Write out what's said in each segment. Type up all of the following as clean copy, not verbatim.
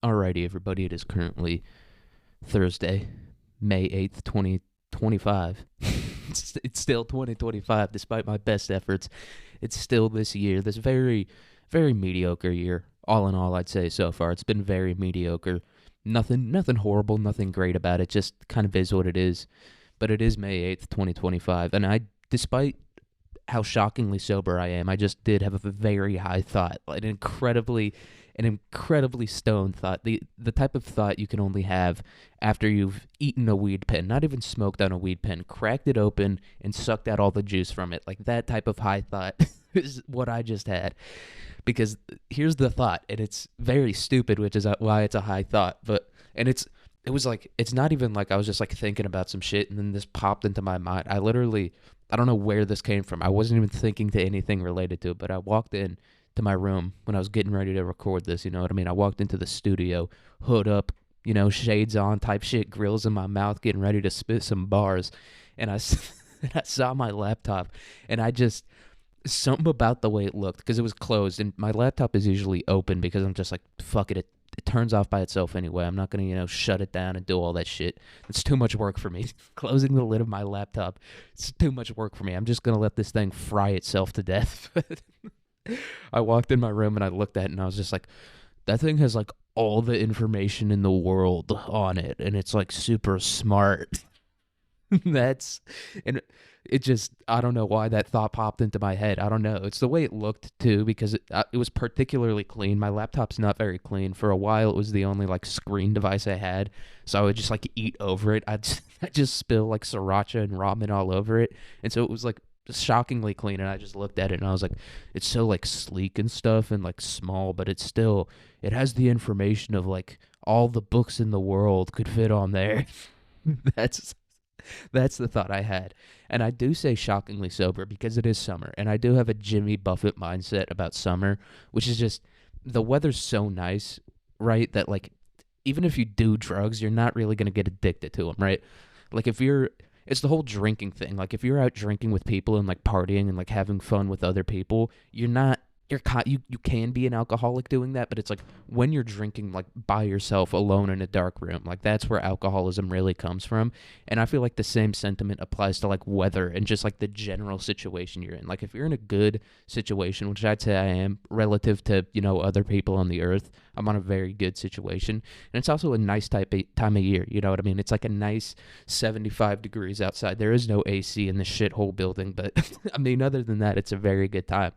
Alrighty, everybody, it is currently Thursday, May 8th, 2025. It's still 2025, despite my best efforts. It's still this year, this very, very mediocre year. All in all, I'd say so far. It's been very mediocre. Nothing horrible, nothing great about it. Just kind of is what it is. But it is May 8th, 2025. And despite how shockingly sober I am, I just did have a very high thought, an incredibly stoned thought, the type of thought you can only have after you've eaten a weed pen, not even smoked on a weed pen, cracked it open and sucked out all the juice from it. Like that type of high thought is what I just had. Because here's the thought, and it's very stupid, which is why it's a high thought. It was like, it's not even like I was just like thinking about some shit and then this popped into my mind. I don't know where this came from. I wasn't even thinking to anything related to it, but I walked in to my room when I was getting ready to record this, you know what I mean? I walked into the studio, hood up, shades on type shit, grills in my mouth, getting ready to spit some bars. And and I saw my laptop, and something about the way it looked, because it was closed, and my laptop is usually open because I'm just like, fuck it, it turns off by itself anyway. I'm not going to, shut it down and do all that shit. It's too much work for me. Closing the lid of my laptop, it's too much work for me. I'm just going to let this thing fry itself to death. I walked in my room and I looked at it and I was just like, that thing has like all the information in the world on it, and it's like super smart. And it just, I don't know why that thought popped into my head. I don't know. It's the way it looked too, because it was particularly clean. My laptop's not very clean. For a while, it was the only like screen device I had, so I would just like eat over it. I'd just spill like sriracha and ramen all over it, and so it was like shockingly clean. And I just looked at it and I was like, it's so like sleek and stuff and like small, but it has the information of like all the books in the world could fit on there. That's That's the thought I had. And I do say shockingly sober because it is summer. And I do have a Jimmy Buffett mindset about summer, which is just the weather's so nice, right? That, like, even if you do drugs, you're not really going to get addicted to them, right? Like, it's the whole drinking thing. Like, if you're out drinking with people and, like, partying and, like, having fun with other people, you can be an alcoholic doing that, but it's like when you're drinking like by yourself alone in a dark room, like that's where alcoholism really comes from. And I feel like the same sentiment applies to like weather and just like the general situation you're in. Like if you're in a good situation, which I'd say I am relative to, other people on the earth, I'm on a very good situation. And it's also a nice time of year, you know what I mean? It's like a nice 75 degrees outside. There is no AC in this shithole building, but I mean, other than that, it's a very good time.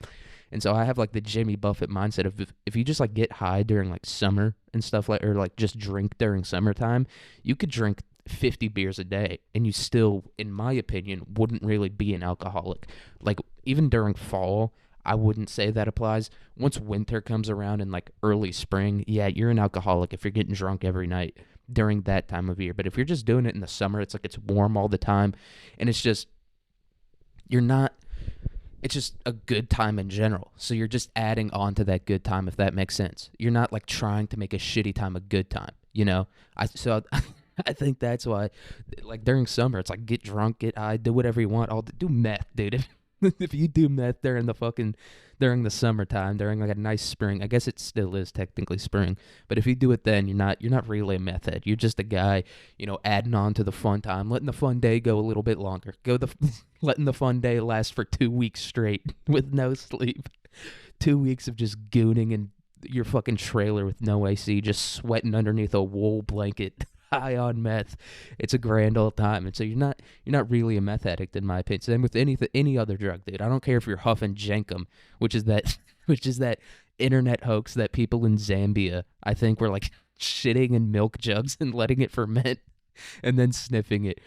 And so I have like the Jimmy Buffett mindset of if you just like get high during like summer and stuff, like, or like just drink during summertime, you could drink 50 beers a day and you still, in my opinion, wouldn't really be an alcoholic. Like even during fall, I wouldn't say that applies. Once winter comes around and like early spring, yeah, you're an alcoholic if you're getting drunk every night during that time of year. But if you're just doing it in the summer, it's like it's warm all the time and you're not, it's just a good time in general. So you're just adding on to that good time, if that makes sense. You're not like trying to make a shitty time a good time, I think that's why, like during summer, it's like get drunk, get high, do whatever you want. I'll do meth, dude. If you do meth during the summertime, during like a nice spring, I guess it still is technically spring, but if you do it then, you're not really a meth head. You're just a guy, adding on to the fun time, letting the fun day go a little bit longer. Letting the fun day last for 2 weeks straight with no sleep. 2 weeks of just gooning in your fucking trailer with no AC, just sweating underneath a wool blanket. High on meth. It's a grand old time. And so you're not really a meth addict in my opinion. Same with any other drug, dude. I don't care if you're huffing Jenkum, which is that internet hoax that people in Zambia, I think, were like shitting in milk jugs and letting it ferment and then sniffing it,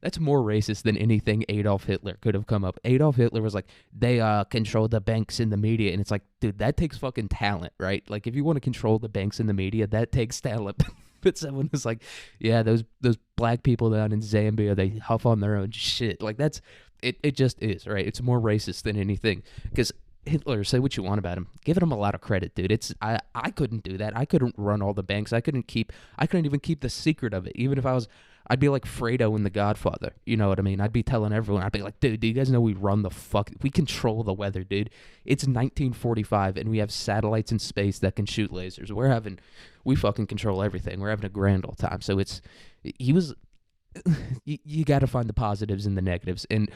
that's more racist than anything Adolf Hitler could have come up. Adolf Hitler was like, they control the banks in the media, and it's like, dude, that takes fucking talent, right? Like if you want to control the banks in the media, that takes talent. But someone was like, yeah, those black people down in Zambia, they huff on their own shit. Like that's it just is, right? It's more racist than anything. Because Hitler, say what you want about him, giving him a lot of credit, dude. I couldn't do that. I couldn't run all the banks. I couldn't even keep the secret of it. Even if I was I'd be like Fredo in The Godfather. You know what I mean? I'd be telling everyone, I'd be like, dude, do you guys know we control the weather, dude. It's 1945 and we have satellites in space that can shoot lasers. We fucking control everything. We're having a grand old time. So he was, you got to find the positives and the negatives. And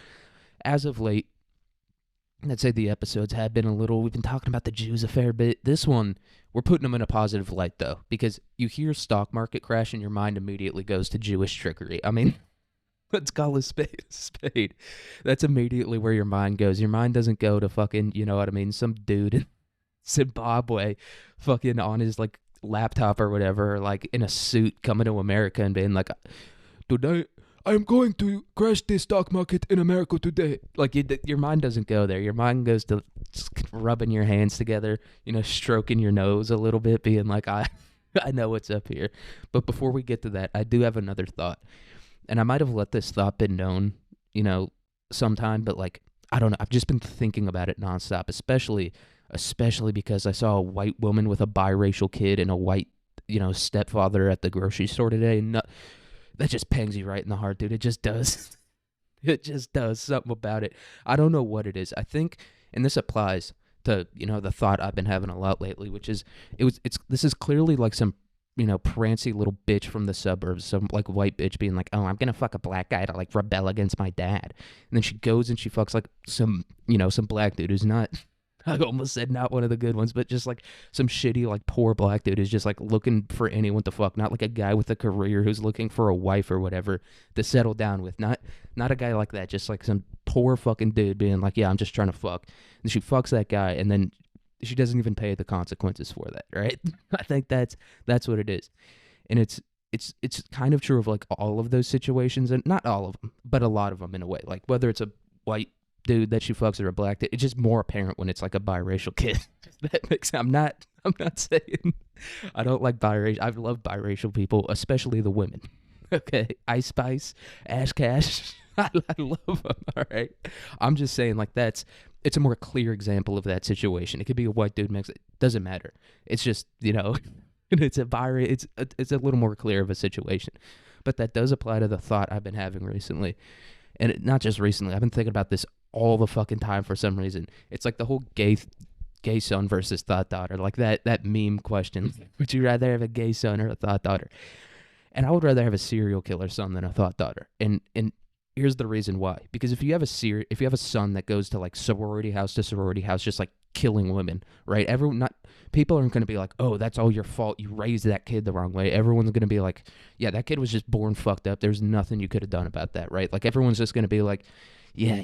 as of late, I'd say the episodes have been we've been talking about the Jews a fair bit. This one, we're putting them in a positive light, though, because you hear stock market crash and your mind immediately goes to Jewish trickery. I mean, let's call a spade a spade. That's immediately where your mind goes. Your mind doesn't go to fucking, you know what I mean, some dude in Zimbabwe fucking on his, like, laptop or whatever, or, like, in a suit coming to America and being like, today I'm going to crash the stock market in America today. Like, your mind doesn't go there. Your mind goes to just rubbing your hands together, you know, stroking your nose a little bit, being like, I know what's up here. But before we get to that, I do have another thought. And I might have let this thought been known, you know, sometime, but, like, I don't know. I've just been thinking about it nonstop, especially because I saw a white woman with a biracial kid and a white, you know, stepfather at the grocery store today. And that just pangs you right in the heart, dude. It just does. It just does something about it. I don't know what it is. I think, and this applies to, you know, the thought I've been having a lot lately, which is, this is clearly like some, you know, prancy little bitch from the suburbs, some like white bitch being like, oh, I'm gonna fuck a black guy to like rebel against my dad. And then she goes and she fucks like some black dude who's not, I almost said not one of the good ones, but just like some shitty, like poor black dude who's just like looking for anyone to fuck. Not like a guy with a career who's looking for a wife or whatever to settle down with. Not a guy like that. Just like some poor fucking dude being like, yeah, I'm just trying to fuck. And she fucks that guy, and then she doesn't even pay the consequences for that, right? I think that's what it is, and it's kind of true of like all of those situations, and not all of them, but a lot of them in a way. Like whether it's a white dude that she fucks or a black dude, it's just more apparent when it's like a biracial kid. That makes I'm not saying I don't like biracial. I love biracial people, especially the women. Okay, Ice Spice, Ash Cash, I love them. All right, I'm just saying like it's a more clear example of that situation. It could be a white dude mix. It doesn't matter. It's just, you know, it's a little more clear of a situation. But that does apply to the thought I've been having recently. And not just recently. I've been thinking about this all the fucking time for some reason. It's like the whole gay son versus thought daughter. Like that meme question. Would you rather have a gay son or a thought daughter? And I would rather have a serial killer son than a thought daughter. And here's the reason why. Because if you have a son that goes to like sorority house to sorority house just like killing women, right? People aren't going to be like, "Oh, that's all your fault. You raised that kid the wrong way." Everyone's going to be like, "Yeah, that kid was just born fucked up. There's nothing you could have done about that," right? Like everyone's just going to be like, "Yeah,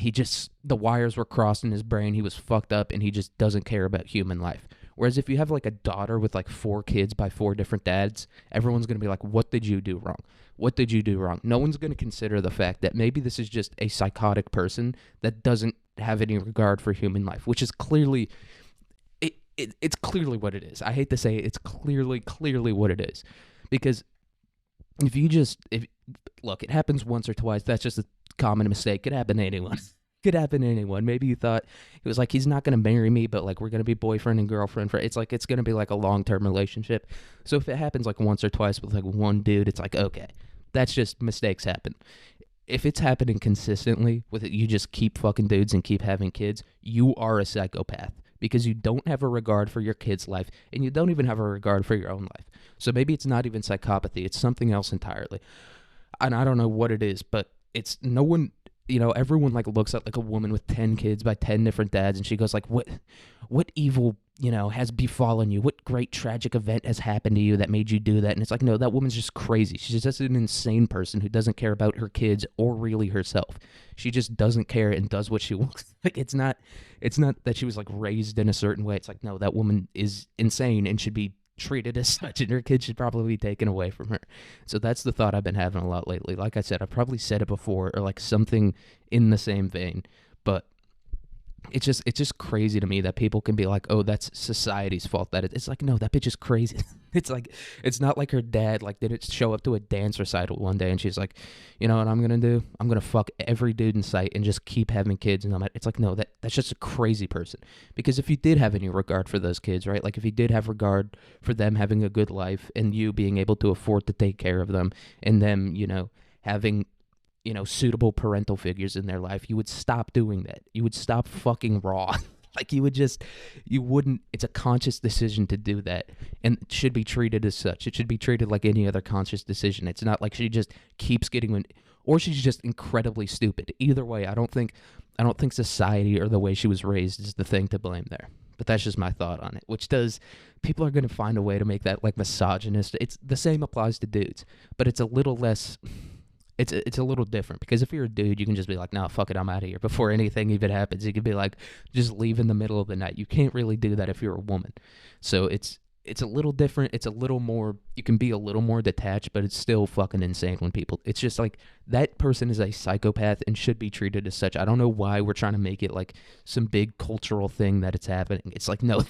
the wires were crossed in his brain. He was fucked up and he just doesn't care about human life." Whereas if you have like a daughter with like 4 kids by 4 different dads, everyone's going to be like, "What did you do wrong? What did you do wrong?" No one's going to consider the fact that maybe this is just a psychotic person that doesn't have any regard for human life, which is clearly it's clearly what it is. I hate to say it, it's clearly what it is. Because look, it happens once or twice. That's just a common mistake. It could happen to anyone. Could happen to anyone. Maybe you thought it was like, he's not going to marry me, but like we're going to be boyfriend and girlfriend. It's like it's going to be like a long-term relationship. So if it happens like once or twice with like one dude, it's like, okay, that's just mistakes happen. If it's happening consistently with it, you just keep fucking dudes and keep having kids, you are a psychopath because you don't have a regard for your kid's life and you don't even have a regard for your own life. So maybe it's not even psychopathy. It's something else entirely. And I don't know what it is, but it's no one, you know, everyone like looks at like a woman with 10 kids by 10 different dads and she goes like, what evil, you know, has befallen you? What great tragic event has happened to you that made you do that? And it's like, no, that woman's just crazy. She's just an insane person who doesn't care about her kids or really herself. She just doesn't care and does what she wants. Like it's not that she was like raised in a certain way. It's like, no, that woman is insane and should be treated as such, and her kids should probably be taken away from her. So that's the thought I've been having a lot lately. Like I said, I've probably said it before or like something in the same vein, but it's just crazy to me that people can be like, oh, that's society's fault. It's like, no, that bitch is crazy. It's like, it's not like her dad like didn't show up to a dance recital one day and she's like, you know what I'm gonna do? I'm gonna fuck every dude in sight and just keep having kids. And it's like, no, that's just a crazy person. Because if you did have any regard for those kids, right? Like if you did have regard for them having a good life and you being able to afford to take care of them and them, you know, having, suitable parental figures in their life, you would stop doing that. You would stop fucking raw. Like you wouldn't, it's a conscious decision to do that, and it should be treated as such. It should be treated like any other conscious decision. It's not like she just keeps getting, or she's just incredibly stupid. Either way, I don't think society or the way she was raised is the thing to blame there. But that's just my thought on it, people are going to find a way to make that like misogynist. It's the same applies to dudes, but it's a little less, it's a little different, because if you're a dude, you can just be like, no, fuck it, I'm out of here. Before anything even happens, you could be like, just leave in the middle of the night. You can't really do that if you're a woman. So it's a little different. It's a little more, you can be a little more detached, but it's still fucking insane when it's just like, that person is a psychopath and should be treated as such. I don't know why we're trying to make it like some big cultural thing that it's happening. It's like, no,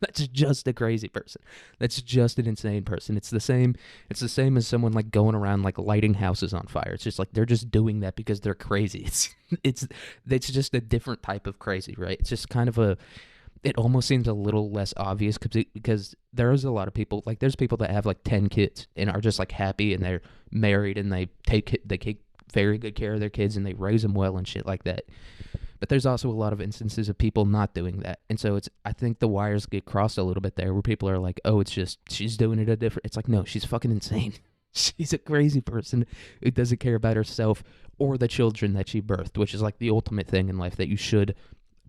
that's just a crazy person. That's just an insane person. It's the same as someone like going around like lighting houses on fire. It's just like they're just doing that because they're crazy. It's just a different type of crazy, right? It's just kind of it almost seems a little less obvious because there's a lot of people, like there's people that have like 10 kids and are just like happy and they're married and they take very good care of their kids and they raise them well and shit like that. But there's also a lot of instances of people not doing that. And so I think the wires get crossed a little bit there where people are like, oh, it's just, she's doing it a different. It's like, no, she's fucking insane. She's a crazy person who doesn't care about herself or the children that she birthed, which is like the ultimate thing in life that you should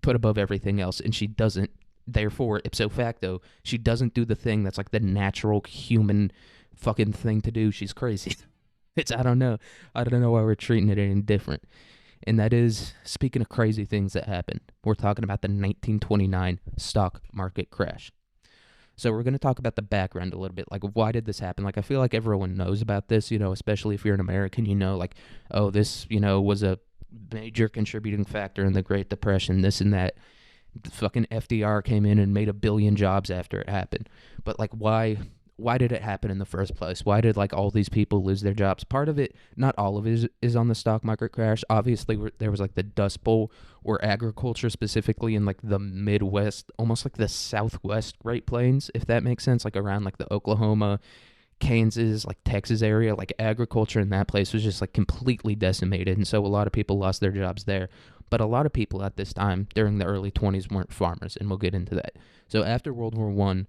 put above everything else. And she doesn't. Therefore, ipso facto, she doesn't do the thing that's like the natural human fucking thing to do. She's crazy. I don't know why we're treating it any different. And that is, speaking of crazy things that happen, we're talking about the 1929 stock market crash. So we're going to talk about the background a little bit, like why did this happen? Like I feel like everyone knows about this, especially if you're an American, like, oh, this, was a major contributing factor in the Great Depression, this and that. Fucking FDR came in and made 1 billion jobs after it happened. But like why did it happen in the first place? Why did like all these people lose their jobs? Part of it, not all of it, is on the stock market crash. Obviously, there was like the Dust Bowl, where agriculture specifically in like the Midwest, almost like the Southwest Great Plains, if that makes sense, like around like the Oklahoma, Kansas, like Texas area, like agriculture in that place was just like completely decimated. And so a lot of people lost their jobs there. But a lot of people at this time during the early 20s weren't farmers, and we'll get into that. So after World War I,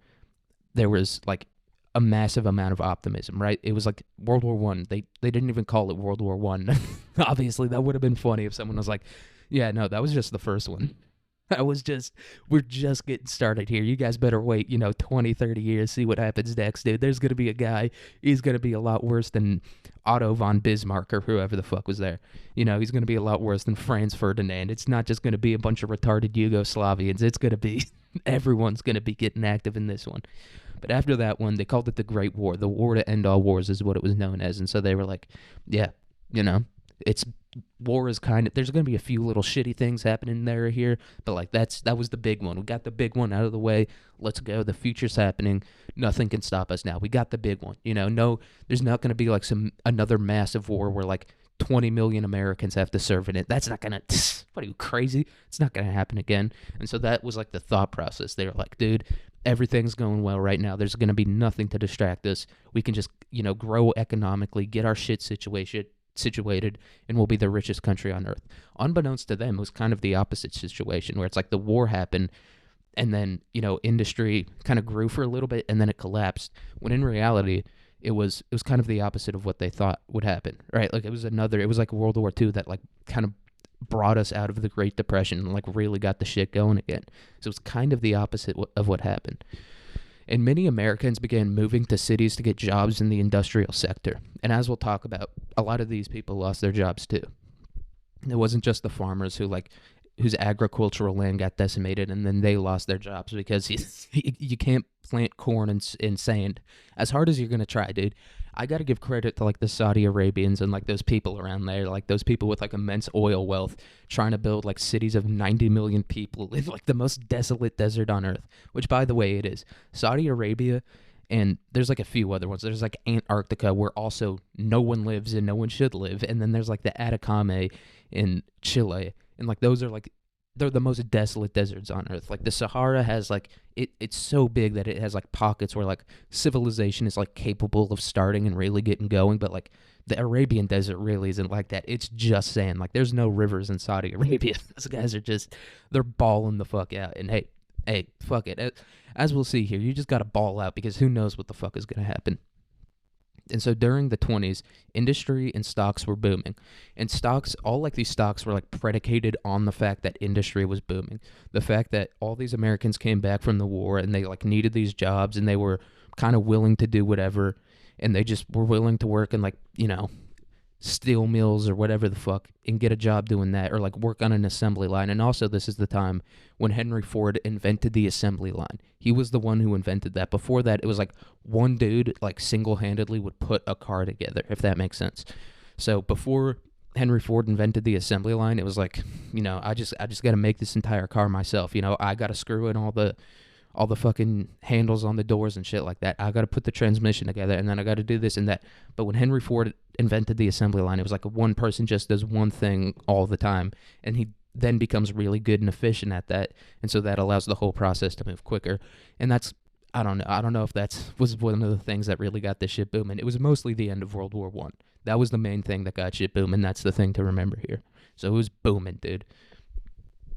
there was like a massive amount of optimism, right? It was like World War One. They didn't even call it World War One. Obviously, that would have been funny if someone was like, yeah, no, that was just the first one. We're just getting started here. You guys better wait, 20, 30 years, see what happens next, dude. There's going to be a guy, he's going to be a lot worse than Otto von Bismarck or whoever the fuck was there. He's going to be a lot worse than Franz Ferdinand. It's not just going to be a bunch of retarded Yugoslavians. It's going to be, everyone's going to be getting active in this one. But after that one, they called it the Great War. The war to end all wars is what it was known as. And so they were like, yeah, it's war is kind of, there's going to be a few little shitty things happening there or here, but like that was the big one. We got the big one out of the way. Let's go. The future's happening. Nothing can stop us now. We got the big one. No, there's not going to be like another massive war where like 20 million Americans have to serve in it. That's not going to, what are you, crazy? It's not going to happen again. And so that was like the thought process. They were like, dude, everything's going well right now. There's going to be nothing to distract us. We can just, grow economically, get our shit situated, and we'll be the richest country on earth. Unbeknownst to them, it was kind of the opposite situation, where it's like the war happened, and then, industry kind of grew for a little bit, and then it collapsed, when in reality, it was kind of the opposite of what they thought would happen, right? Like it was like World War II that like kind of brought us out of the Great Depression and like really got the shit going again. So it's kind of the opposite of what happened. And many Americans began moving to cities to get jobs in the industrial sector. And as we'll talk about, a lot of these people lost their jobs too. It wasn't just the farmers whose agricultural land got decimated and then they lost their jobs because you can't plant corn in sand. As hard as you're going to try, dude, I got to give credit to like the Saudi Arabians and like those people around there, like those people with like immense oil wealth trying to build like cities of 90 million people in like the most desolate desert on earth, which by the way it is. Saudi Arabia, and there's like a few other ones. There's like Antarctica where also no one lives and no one should live. And then there's like the Atacama in Chile. And like those are like, they're the most desolate deserts on earth. Like the Sahara has like, it's so big that it has like pockets where like civilization is like capable of starting and really getting going. But like The Arabian desert really isn't like that. It's just sand. Like there's no rivers in Saudi Arabia. Those guys are just they're balling the fuck out. And hey, fuck it. As we'll see here, you just got to ball out because who knows what the fuck is going to happen. And so during the 20s, industry and stocks were booming. And stocks, all like these stocks were like predicated on the fact that industry was booming. The fact that all these Americans came back from the war and they like needed these jobs and they were kind of willing to do whatever. And they just were willing to work in like, steel mills or whatever the fuck and get a job doing that or like work on an assembly line. And also this is the time when Henry Ford invented the assembly line. He was the one who invented that. Before that, it was like one dude like single-handedly would put a car together, if that makes sense. So before Henry Ford invented the assembly line, it was like, I just got to make this entire car myself. I got to screw in all the fucking handles on the doors and shit like that. I got to put the transmission together, and then I got to do this and that. But when Henry Ford invented the assembly line, it was like one person just does one thing all the time, and he then becomes really good and efficient at that, and so that allows the whole process to move quicker. And that's, I don't know if that was one of the things that really got this shit booming. It was mostly the end of World War I. That was the main thing that got shit booming. That's the thing to remember here. So it was booming, dude.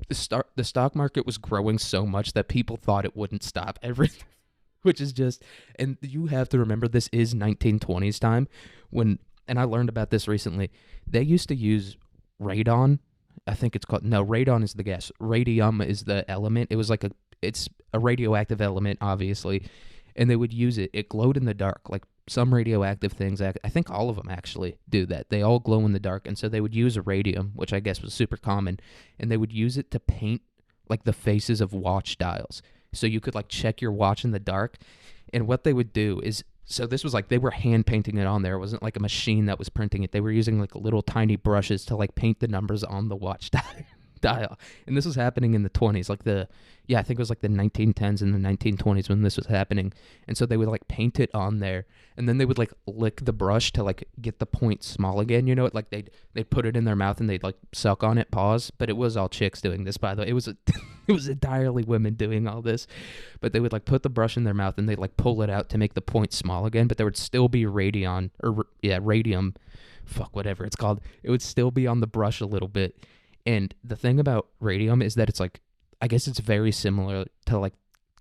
The stock market was growing so much that people thought it wouldn't stop. Everything, which is just, and you have to remember this is 1920s time when, and I learned about this recently. They used to use radon. I think it's called, no, radon is the gas. Radium is the element. It's a radioactive element, obviously, and they would use it. It glowed in the dark, like some radioactive things. I think all of them actually do that. They all glow in the dark, and so they would use radium, which I guess was super common, and they would use it to paint like the faces of watch dials. So you could like check your watch in the dark, and what they would do is, so this was like they were hand painting it on there. It wasn't like a machine that was printing it. They were using like little tiny brushes to like paint the numbers on the watch dial. And this was happening in the 20s, I think it was like the 1910s and the 1920s when this was happening. And so they would like paint it on there, and then they would like lick the brush to like get the point small again. Like they'd put it in their mouth and they'd like suck on it, pause. But it was all chicks doing this, by the way. It was it was entirely women doing all this. But they would like put the brush in their mouth and they'd like pull it out to make the point small again. But there would still be radium, fuck, whatever it's called. It would still be on the brush a little bit. And the thing about radium is that it's like, I guess it's very similar to like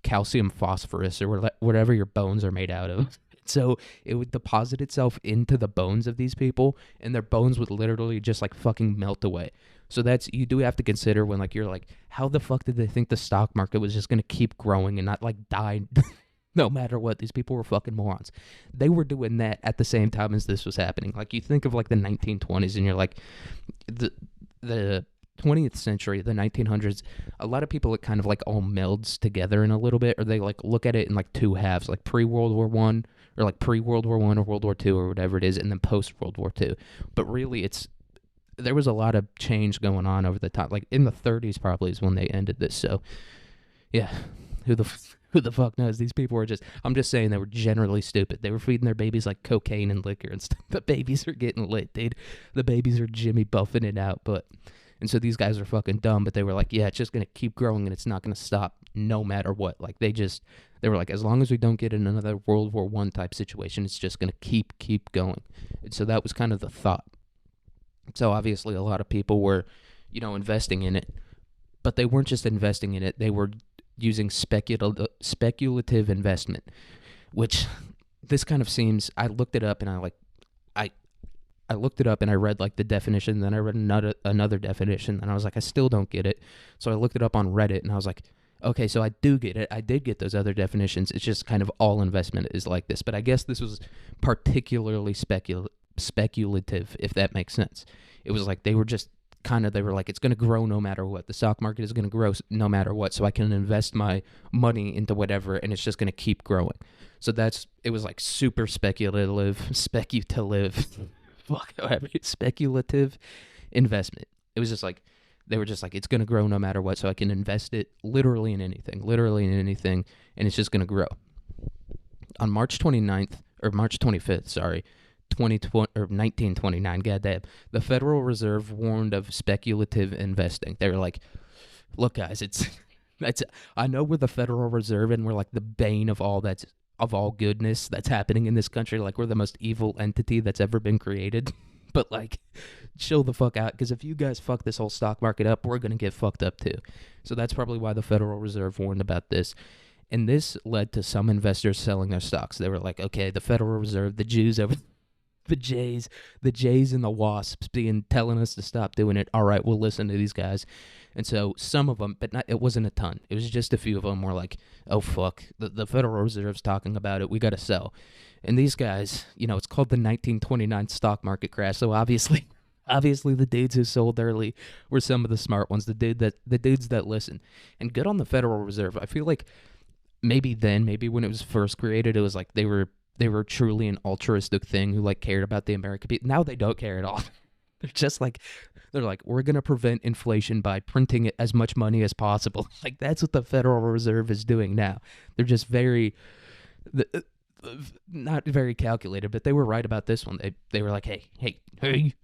calcium phosphorus or whatever your bones are made out of. So it would deposit itself into the bones of these people, and their bones would literally just like fucking melt away. So you do have to consider when like you're like, how the fuck did they think the stock market was just going to keep growing and not like die no matter what? These people were fucking morons. They were doing that at the same time as this was happening. Like you think of like the 1920s and you're like, the 20th century, the 1900s, a lot of people, it kind of like all melds together in a little bit, or they like look at it in like two halves, like pre-World War One, or like pre-World War One or World War Two or whatever it is, and then post-World War Two. But really, there was a lot of change going on over the time. Like in the 30s probably is when they ended this. So yeah, who the fuck knows? These people were I'm just saying, they were generally stupid. They were feeding their babies like cocaine and liquor and stuff. The babies are getting lit, dude. The babies are Jimmy buffing it out, and so these guys are fucking dumb, but they were like, yeah, it's just going to keep growing and it's not going to stop no matter what. Like they were like, as long as we don't get in another World War I type situation, it's just going to keep going. And so that was kind of the thought. So obviously a lot of people were, investing in it, but they weren't just investing in it. They were using speculative investment, which this kind of seems, I looked it up and I looked it up and I read like the definition, then I read another definition, and I was like, I still don't get it. So I looked it up on Reddit and I was like, okay, so I do get it. I did get those other definitions. It's just kind of all investment is like this. But I guess this was particularly speculative, if that makes sense. It was like they were like, it's going to grow no matter what. The stock market is going to grow no matter what, so I can invest my money into whatever, and it's just going to keep growing. So it was like super speculative, speculative investment. It was just like, they were just like, it's going to grow no matter what, so I can invest it literally in anything, and it's just going to grow. On March 25th, 1929, goddamn, the Federal Reserve warned of speculative investing. They were like, look, guys, I know we're the Federal Reserve and we're like the bane of all that's of all goodness that's happening in this country. Like, we're the most evil entity that's ever been created. But, like, chill the fuck out, because if you guys fuck this whole stock market up, we're going to get fucked up too. So that's probably why the Federal Reserve warned about this. And this led to some investors selling their stocks. They were like, okay, the Federal Reserve, the Jews over the Jays and the Wasps telling us to stop doing it. All right, we'll listen to these guys. And so some of them, but it wasn't a ton. It was just a few of them were like, oh, fuck, the Federal Reserve's talking about it. We got to sell. And these guys, it's called the 1929 stock market crash. So obviously the dudes who sold early were some of the smart ones, the dudes that listen. And good on the Federal Reserve. I feel like maybe when it was first created, it was like they were truly an altruistic thing who like cared about the American people. Now they don't care at all. They're like, we're going to prevent inflation by printing as much money as possible. Like, that's what the Federal Reserve is doing now. They're just not very calculated, but they were right about this one. They were like, hey,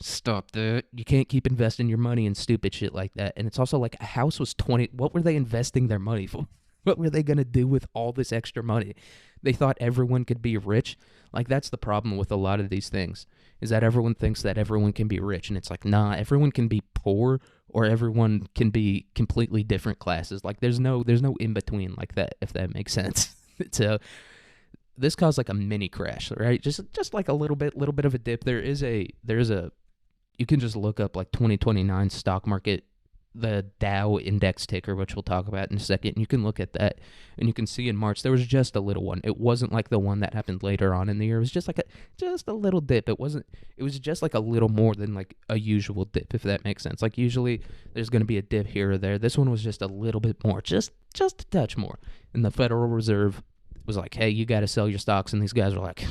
stop that. You can't keep investing your money in stupid shit like that. And it's also like, a house was 20. What were they investing their money for? What were they going to do with all this extra money? They thought everyone could be rich. Like, that's the problem with a lot of these things, is that everyone thinks that everyone can be rich. And it's like, nah, everyone can be poor, or everyone can be completely different classes. Like, there's no in between like that, if that makes sense. So this caused like a mini crash, right? Just like a little bit of a dip. There's a you can just look up like 2029 stock market, the Dow index ticker, which we'll talk about in a second. And you can look at that, and you can see in March there was just a little one. It wasn't like the one that happened later on in the year. It was just like a little dip. It was just like a little more than like a usual dip, if that makes sense. Like, usually there's going to be a dip here or there. This one was just a little bit more, just a touch more. And the Federal Reserve was like, hey, you got to sell your stocks. And these guys were like, I'm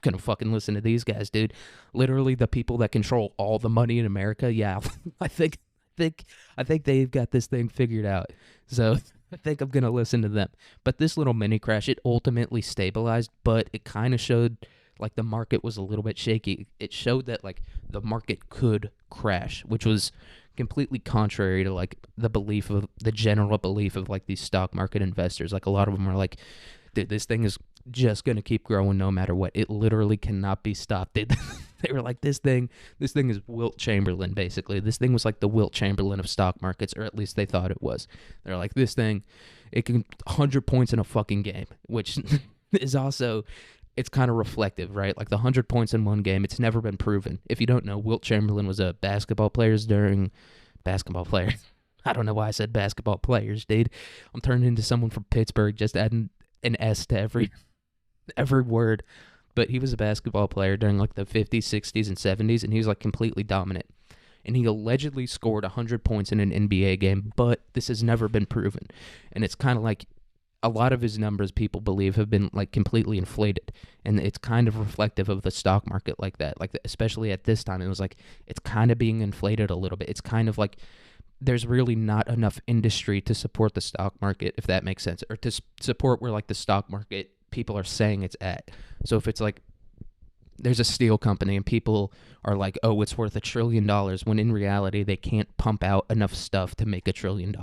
going to fucking listen to these guys, dude. Literally the people that control all the money in America. Yeah, I think they've got this thing figured out. So I think I'm going to listen to them. But this little mini crash, it ultimately stabilized, but it kind of showed like the market was a little bit shaky. It showed that like the market could crash, which was completely contrary to like the general belief of like these stock market investors. Like, a lot of them are like, dude, this thing is just going to keep growing no matter what. It literally cannot be stopped. They were like, this thing is Wilt Chamberlain, basically. This thing was like the Wilt Chamberlain of stock markets, or at least they thought it was. They're like, this thing, it can 100 points in a fucking game, which is also, it's kind of reflective, right? Like, the 100 points in one game, it's never been proven. If you don't know, Wilt Chamberlain was a basketball player. I don't know why I said basketball players, dude. I'm turning into someone from Pittsburgh, just adding an S to every word. But he was a basketball player during like the 50s, 60s, and 70s, and he was like completely dominant. And he allegedly scored 100 points in an NBA game, but this has never been proven. And it's kind of like a lot of his numbers, people believe, have been like completely inflated. And it's kind of reflective of the stock market like that. Like, especially at this time, it was like, it's kind of being inflated a little bit. It's kind of like there's really not enough industry to support the stock market, if that makes sense, or to support where like the stock market people are saying it's at. So if it's like there's a steel company and people are like, oh, it's worth $1 trillion, when in reality they can't pump out enough stuff to make $1 trillion.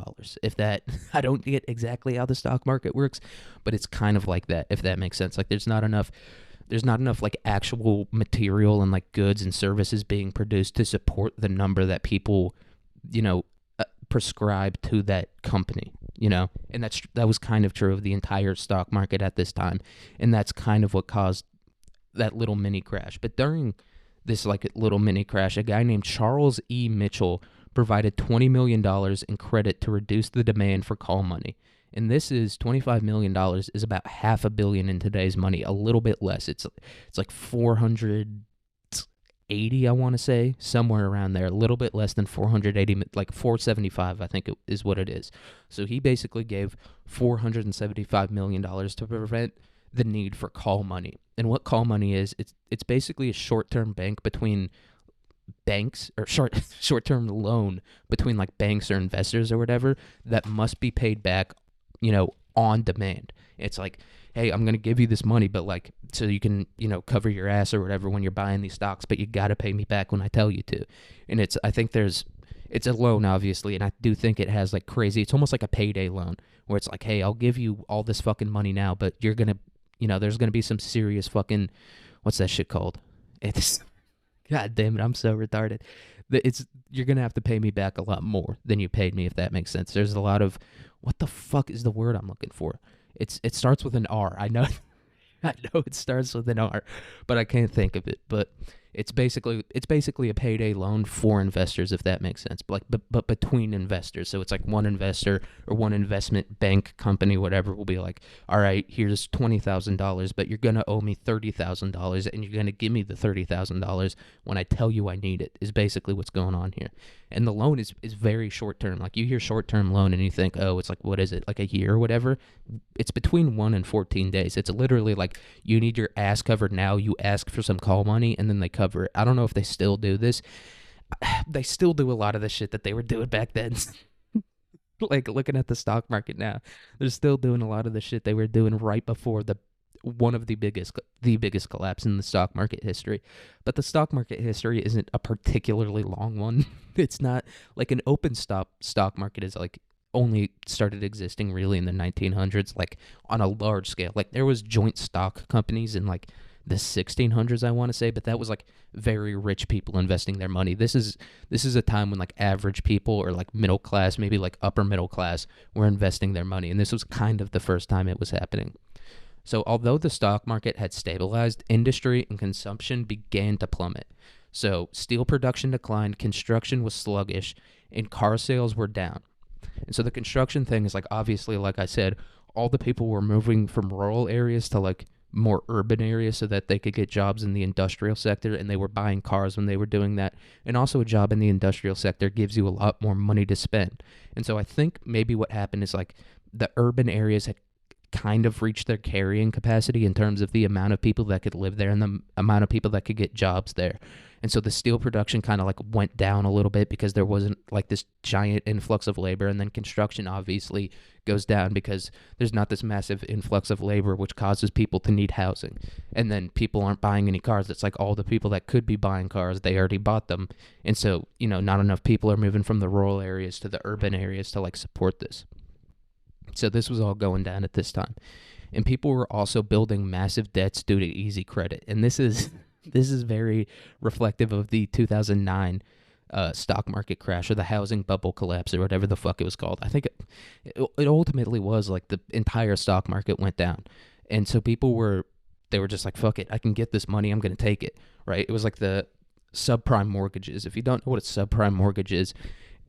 If that, I don't get exactly how the stock market works, but it's kind of like that, if that makes sense. Like, there's not enough like actual material and like goods and services being produced to support the number that people, prescribe to that company, and that was kind of true of the entire stock market at this time. And that's kind of what caused that little mini crash. But during this like little mini crash, a guy named Charles E. Mitchell provided $20 million in credit to reduce the demand for call money. And this is $25 million is about $500 million in today's money, a little bit less. It's like 480, I want to say, somewhere around there, a little bit less than 480, like 475, I think is what it is. So he basically gave $475 million to prevent the need for call money. And what call money is, it's basically a short-term bank between banks, or short-term loan between like banks or investors or whatever, that must be paid back, on demand. It's like, hey, I'm going to give you this money, but like, so you can, cover your ass or whatever when you're buying these stocks, but you got to pay me back when I tell you to. And it's a loan, obviously, and I do think it has like crazy, it's almost like a payday loan, where it's like, hey, I'll give you all this fucking money now, but you're going to there's going to be some serious fucking, what's that shit called? It's, God damn it, I'm so retarded. You're going to have to pay me back a lot more than you paid me, if that makes sense. There's a lot of, what the fuck is the word I'm looking for? It starts with an R. I know I know it starts with an R, but I can't think of it. But it's basically a payday loan for investors, if that makes sense. But between investors, so it's like one investor or one investment bank company, whatever, will be like, all right, here's $20,000, but you're gonna owe me $30,000, and you're gonna give me the $30,000 when I tell you I need it. Is basically what's going on here. And the loan is very short term. Like, you hear short term loan and you think, oh, it's like, what is it, like a year or whatever? It's between 1 and 14 days. It's literally like, you need your ass covered now. You ask for some call money and then they cover it. I don't know if they still do this. They still do a lot of the shit that they were doing back then. Like, looking at the stock market now, they're still doing a lot of the shit they were doing right before one of the biggest collapse in the stock market history. But the stock market history isn't a particularly long one. It's not like an open stock market is like only started existing really in the 1900s, like on a large scale. Like, there was joint stock companies in like the 1600s, I want to say, but that was like very rich people investing their money. This is a time when like average people, or like middle class, maybe like upper middle class, were investing their money, and this was kind of the first time it was happening. So although the stock market had stabilized, industry and consumption began to plummet. So steel production declined, construction was sluggish, and car sales were down. And so the construction thing is like, obviously, like I said, all the people were moving from rural areas to like more urban areas so that they could get jobs in the industrial sector, and they were buying cars when they were doing that. And also, a job in the industrial sector gives you a lot more money to spend. And so I think maybe what happened is like the urban areas had kind of reached their carrying capacity in terms of the amount of people that could live there and the amount of people that could get jobs there. And so the steel production kind of like went down a little bit because there wasn't like this giant influx of labor. And then construction obviously goes down because there's not this massive influx of labor, which causes people to need housing. And then people aren't buying any cars. It's like all the people that could be buying cars, they already bought them. And so, not enough people are moving from the rural areas to the urban areas to like support this. So this was all going down at this time. And people were also building massive debts due to easy credit. And this is very reflective of the 2009 stock market crash, or the housing bubble collapse, or whatever the fuck it was called. I think it ultimately was like the entire stock market went down. And so they were just like, fuck it, I can get this money, I'm going to take it, right? It was like the subprime mortgages. If you don't know what a subprime mortgage is,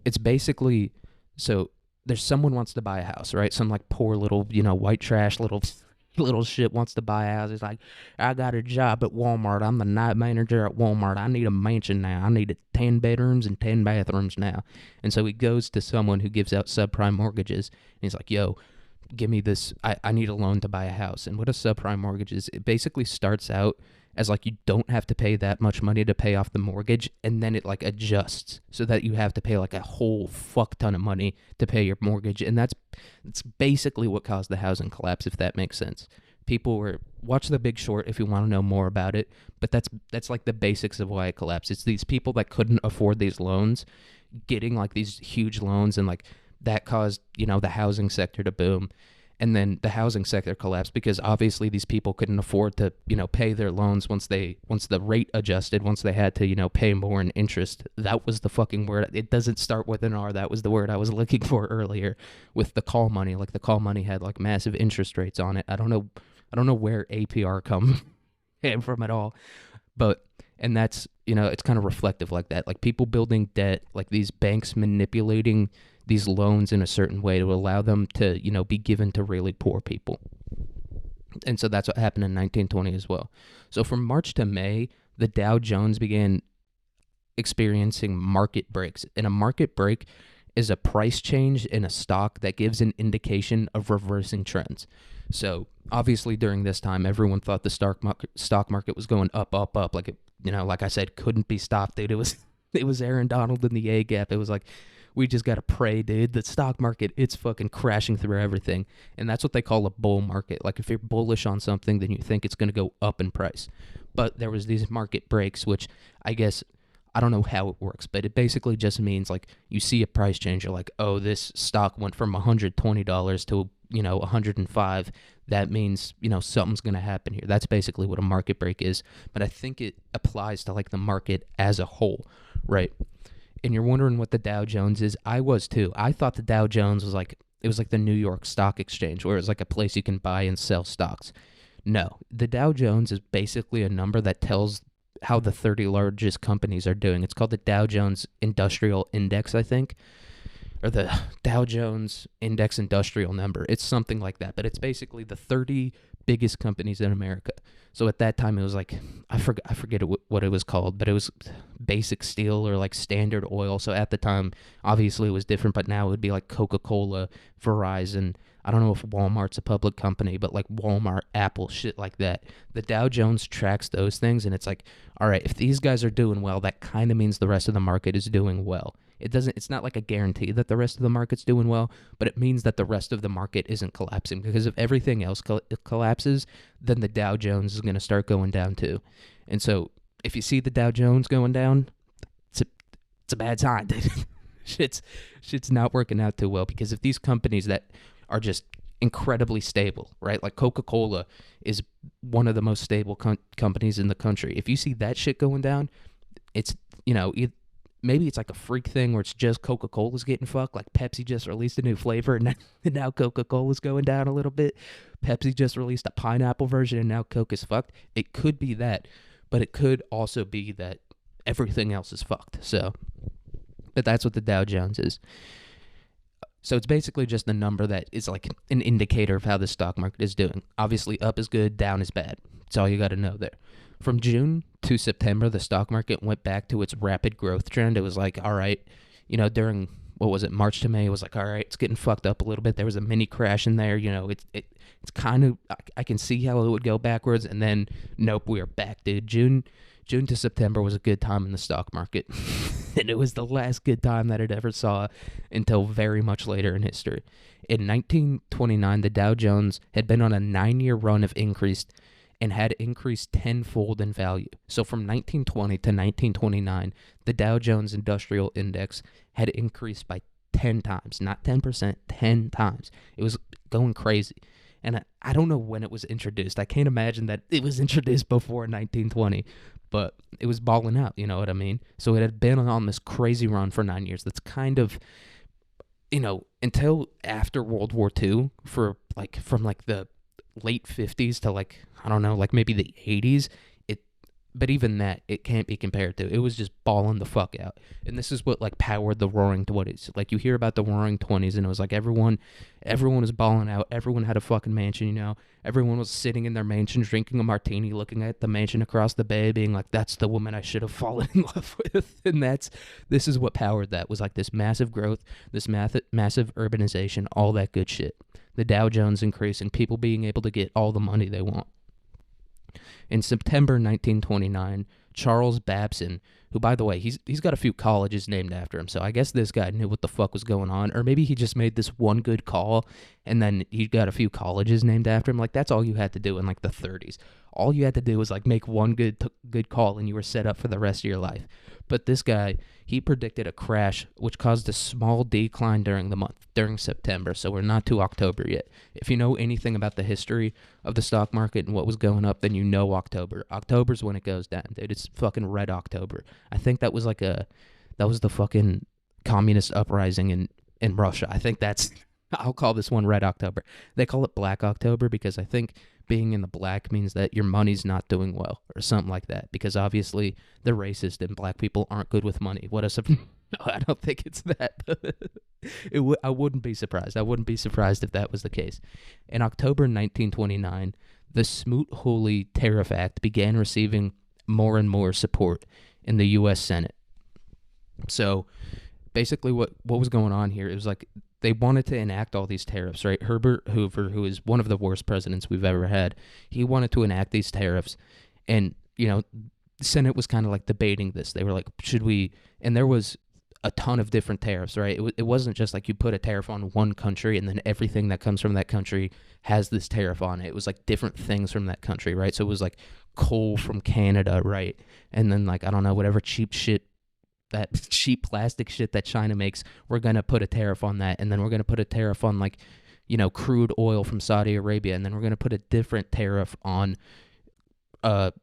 it's basically, so there's someone wants to buy a house, right? Some like poor little, white trash little shit wants to buy a house. It's like, I got a job at Walmart. I'm the night manager at Walmart. I need a mansion now. I need 10 bedrooms and 10 bathrooms now. And so he goes to someone who gives out subprime mortgages, and he's like, yo, give me this. I need a loan to buy a house. And what a subprime mortgage is, it basically starts out as like, you don't have to pay that much money to pay off the mortgage, and then it like adjusts so that you have to pay like a whole fuck ton of money to pay your mortgage. And that's basically what caused the housing collapse, if that makes sense. People watch The Big Short if you want to know more about it, but that's like the basics of why it collapsed. It's these people that couldn't afford these loans getting like these huge loans, and like that caused, the housing sector to boom. And then the housing sector collapsed because obviously these people couldn't afford to, pay their loans once the rate adjusted, once they had to, pay more in interest. That was the fucking word. It doesn't start with an R. That was the word I was looking for earlier with the call money. Like, the call money had like massive interest rates on it. I don't know where APR came from at all. And that's, it's kind of reflective like that. Like, people building debt, like these banks manipulating these loans in a certain way to allow them to, be given to really poor people. And so that's what happened in 1920 as well. So from March to May, the Dow Jones began experiencing market breaks. And a market break is a price change in a stock that gives an indication of reversing trends. So obviously during this time, everyone thought the stock market was going up, up, up. Like, like I said, couldn't be stopped, dude. It was Aaron Donald in the A gap. It was like, we just got to pray, dude. The stock market, it's fucking crashing through everything. And that's what they call a bull market. Like, if you're bullish on something, then you think it's going to go up in price. But there was these market breaks, which I guess I don't know how it works, but it basically just means like you see a price change. You're like, oh, this stock went from $120 to 105. That means something's going to happen here. That's basically what a market break is. But I think it applies to like the market as a whole, right? And you're wondering what the Dow Jones is. I was too. I thought the Dow Jones was like the New York Stock Exchange, where it's like a place you can buy and sell stocks. No, the Dow Jones is basically a number that tells how the 30 largest companies are doing. It's called the Dow Jones Industrial Index, I think, or the Dow Jones Index Industrial Number. It's something like that, but it's basically the 30 biggest companies in America. So at that time, it was like, I forget what it was called, but it was Basic Steel or like Standard Oil. So at the time, obviously it was different, but now it would be like Coca-Cola, Verizon. I don't know if Walmart's a public company, but like Walmart, Apple, shit like that. The Dow Jones tracks those things, and it's like, all right, if these guys are doing well, that kind of means the rest of the market is doing well. It's not like a guarantee that the rest of the market's doing well, but it means that the rest of the market isn't collapsing, because if everything else collapses, then the Dow Jones is going to start going down too. And so if you see the Dow Jones going down, it's a bad sign. shit's not working out too well, because if these companies that are just incredibly stable, right? Like Coca-Cola is one of the most stable companies in the country. If you see that shit going down, it's, maybe it's like a freak thing where it's just Coca-Cola's getting fucked. Like Pepsi just released a new flavor, and now Coca-Cola's going down a little bit. Pepsi just released a pineapple version, and now Coke is fucked. It could be that, but it could also be that everything else is fucked. So, but that's what the Dow Jones is. So it's basically just a number that is like an indicator of how the stock market is doing. Obviously, up is good, down is bad. That's all you got to know there. From June to September, the stock market went back to its rapid growth trend. It was like, all right, during, what was it, March to May, it was like, all right, it's getting fucked up a little bit. There was a mini crash in there. It's kind of, I can see how it would go backwards, and then, nope, we are back, dude. June to September was a good time in the stock market, and it was the last good time that it ever saw until very much later in history. In 1929, the Dow Jones had been on a 9-year run of increased and had increased tenfold in value. So from 1920 to 1929, the Dow Jones Industrial Index had increased by 10 times, not 10%, 10 times. It was going crazy. And I don't know when it was introduced. I can't imagine that it was introduced before 1920, but it was balling out, you know what I mean? So it had been on this crazy run for 9 years. That's kind of, until after World War II, from the late 50s to maybe the 80s, but even that, it can't be compared to. It was just balling the fuck out. And this is what powered the Roaring 20s. Like, you hear about the Roaring 20s, and it was like everyone was balling out. Everyone had a fucking mansion, Everyone was sitting in their mansion drinking a martini, looking at the mansion across the bay, being like, that's the woman I should have fallen in love with. And this is what powered that, was like this massive growth, this massive urbanization, all that good shit. The Dow Jones increasing, people being able to get all the money they want. In September 1929, Charles Babson, who, by the way, he's got a few colleges named after him, so I guess this guy knew what the fuck was going on, or maybe he just made this one good call, and then he got a few colleges named after him. Like, that's all you had to do in, the 30s. All you had to do was, make one good call, and you were set up for the rest of your life. But this guy, he predicted a crash, which caused a small decline during September, so we're not to October yet. If you know anything about the history of the stock market and what was going up, then you know October. October's when it goes down, dude. It's fucking Red October. I think that was the fucking communist uprising in Russia. I think I'll call this one Red October. They call it Black October because I think being in the black means that your money's not doing well or something like that, because obviously they're racist and black people aren't good with money. No, I don't think it's that. I wouldn't be surprised. I wouldn't be surprised if that was the case. In October 1929, the Smoot-Hawley Tariff Act began receiving more and more support in the U.S. Senate. So basically what was going on here, it was like they wanted to enact all these tariffs, right? Herbert Hoover, who is one of the worst presidents we've ever had, he wanted to enact these tariffs. And, the Senate was kind of debating this. They were like, should we? And there was a ton of different tariffs, right? It wasn't just like you put a tariff on one country and then everything that comes from that country has this tariff on it. It was different things from that country, right? So it was coal from Canada, right? And then I don't know, whatever cheap shit that cheap plastic shit that China makes, we're going to put a tariff on that. And then we're going to put a tariff on, like, crude oil from Saudi Arabia. And then we're going to put a different tariff on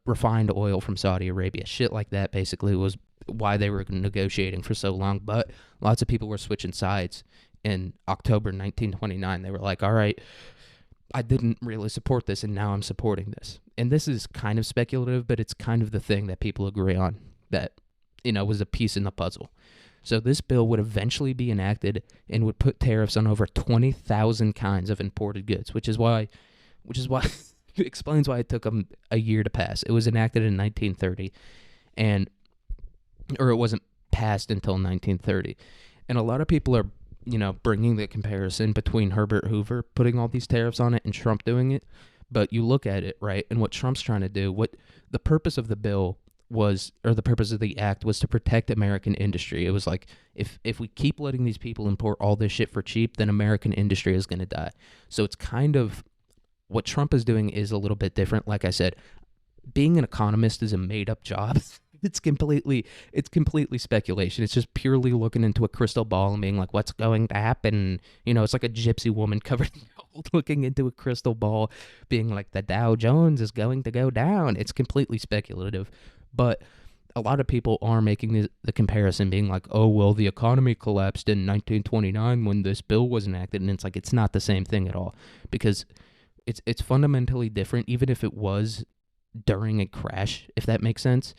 refined oil from Saudi Arabia. Shit like that basically was why they were negotiating for so long. But lots of people were switching sides in October 1929. They were like, all right, I didn't really support this, and now I'm supporting this. And this is kind of speculative, but it's kind of the thing that people agree on that, was a piece in the puzzle. So this bill would eventually be enacted and would put tariffs on over 20,000 kinds of imported goods, which is why it explains why it took them a year to pass. It was enacted in 1930, or it wasn't passed until 1930. And a lot of people are, bringing the comparison between Herbert Hoover putting all these tariffs on it and Trump doing it. But you look at it, right, and what Trump's trying to do, what the purpose of the bill was, or the purpose of the act was to protect American industry. It was like, if we keep letting these people import all this shit for cheap, then American industry is going to die. So it's kind of, what Trump is doing is a little bit different. Like I said, being an economist is a made-up job. It's completely speculation. It's just purely looking into a crystal ball and being like, what's going to happen? It's like a gypsy woman covered in gold looking into a crystal ball, being like, the Dow Jones is going to go down. It's completely speculative. But a lot of people are making the comparison, being like, oh, well, the economy collapsed in 1929 when this bill was enacted. And it's like, it's not the same thing at all, because it's fundamentally different, even if it was during a crash, if that makes sense.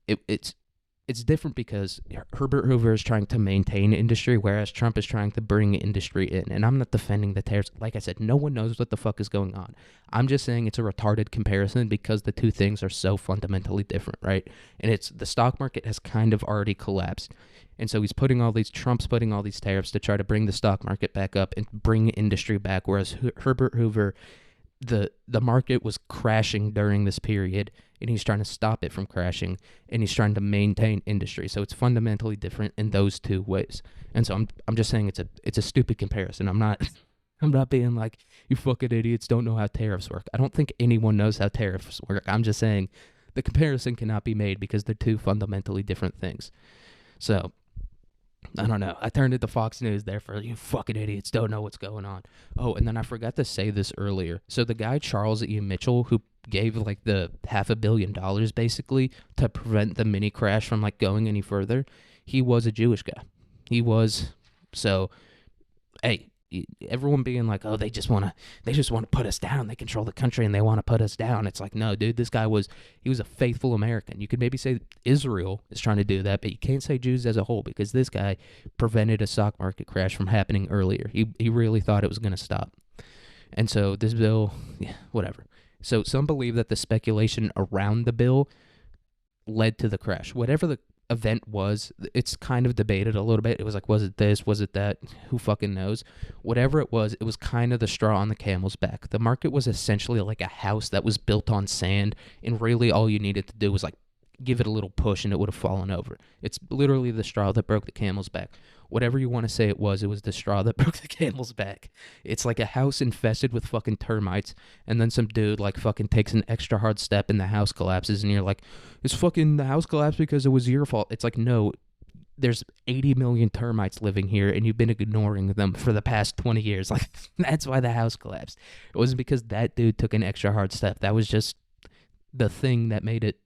It's different because Herbert Hoover is trying to maintain industry, whereas Trump is trying to bring industry in. And I'm not defending the tariffs. Like I said, no one knows what the fuck is going on. I'm just saying it's a retarded comparison because the two things are so fundamentally different, right? And it's the stock market has kind of already collapsed. And so Trump's putting all these tariffs to try to bring the stock market back up and bring industry back, whereas Herbert Hoover, the market was crashing during this period, and he's trying to stop it from crashing, and he's trying to maintain industry. So it's fundamentally different in those two ways. And so I'm just saying it's a stupid comparison. I'm not being like, you fucking idiots don't know how tariffs work. I don't think anyone knows how tariffs work. I'm just saying the comparison cannot be made because they're two fundamentally different things. So I don't know. I turned it to Fox News there for you fucking idiots don't know what's going on. Oh, and then I forgot to say this earlier. So the guy, Charles E. Mitchell, who gave like the $500 million basically to prevent the mini crash from like going any further, he was a Jewish guy. So, hey, everyone being like, oh, they just want to put us down. They control the country and they want to put us down. It's like, no, dude, this guy was a faithful American. You could maybe say Israel is trying to do that, but you can't say Jews as a whole, because this guy prevented a stock market crash from happening earlier. He really thought it was going to stop. And so this bill, yeah, whatever. So some believe that the speculation around the bill led to the crash. Whatever the event was, it's kind of debated a little bit. It was like, was it this, was it that, who fucking knows? Whatever it was kind of the straw on the camel's back. The market was essentially like a house that was built on sand, and really all you needed to do was like give it a little push and it would have fallen over. It's literally the straw that broke the camel's back. Whatever you want to say it was the straw that broke the camel's back. It's like a house infested with fucking termites, and then some dude like fucking takes an extra hard step and the house collapses, and you're like, it's fucking, the house collapsed because it was your fault. It's like, no, there's 80 million termites living here, and you've been ignoring them for the past 20 years. Like, that's why the house collapsed. It wasn't because that dude took an extra hard step. That was just the thing that made it,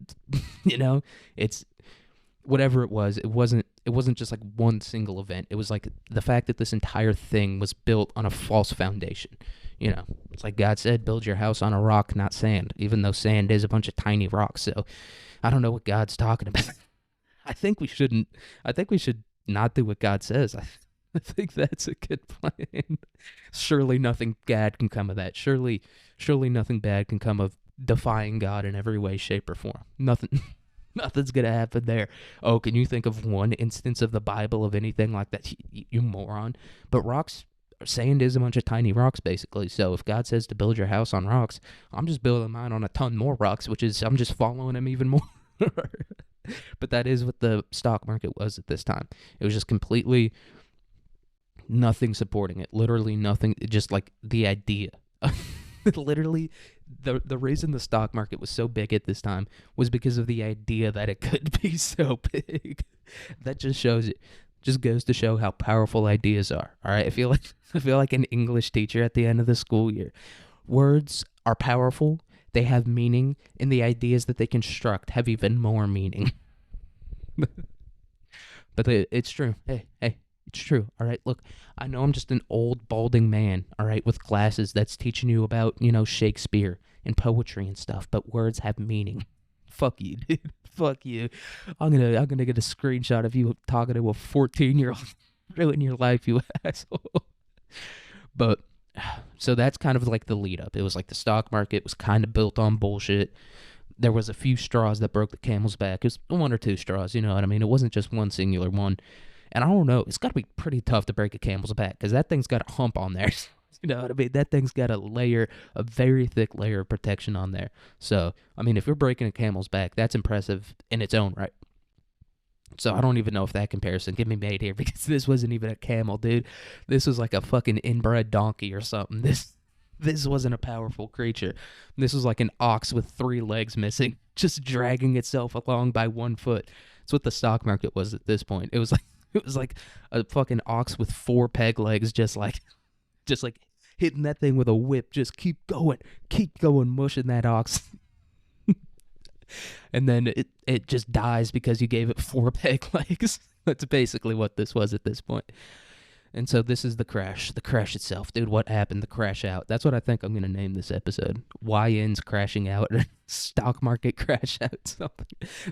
it's whatever it was. It wasn't just like one single event. It was like the fact that this entire thing was built on a false foundation. It's like God said, build your house on a rock, not sand, even though sand is a bunch of tiny rocks. So I don't know what God's talking about. I think we should not do what God says. I think that's a good plan. Surely nothing bad can come of that. Surely nothing bad can come of defying God in every way, shape, or form. Nothing's gonna happen there. Oh, can you think of one instance of the Bible of anything like that? You moron. But sand is a bunch of tiny rocks, basically. So if God says to build your house on rocks, I'm just building mine on a ton more rocks, I'm just following him even more. But that is what the stock market was at this time. It was just completely nothing supporting it. Literally nothing. Just like the idea Literally, the reason the stock market was so big at this time was because of the idea that it could be so big. That just shows it. Just goes to show how powerful ideas are. All right, I feel like an English teacher at the end of the school year. Words are powerful. They have meaning, and the ideas that they construct have even more meaning. But it's true. Hey, it's true. All right, look, I know I'm just an old balding man, all right, with glasses that's teaching you about, Shakespeare and poetry and stuff, but words have meaning. Fuck you, dude. Fuck you. I'm gonna get a screenshot of you talking to a 14-year-old. Ruin your life, you asshole. But so that's kind of like the lead up. It was like the stock market was kind of built on bullshit. There was a few straws that broke the camel's back. It was one or two straws, you know what I mean? It wasn't just one singular one. And I don't know, it's got to be pretty tough to break a camel's back because that thing's got a hump on there. You know what I mean? That thing's got a very thick layer of protection on there. So, I mean, if you're breaking a camel's back, that's impressive in its own right. So I don't even know if that comparison can be made here because this wasn't even a camel, dude. This was like a fucking inbred donkey or something. This wasn't a powerful creature. This was like an ox with 3 legs missing, just dragging itself along by 1 foot. That's what the stock market was at this point. It was like a fucking ox with 4 peg legs, just like hitting that thing with a whip. Just keep going, mushing that ox. And then it just dies because you gave it 4 peg legs. That's basically what this was at this point. And so this is the crash itself. Dude, what happened? The crash out. That's what I think I'm going to name this episode. YN's crashing out. Stock market crash out.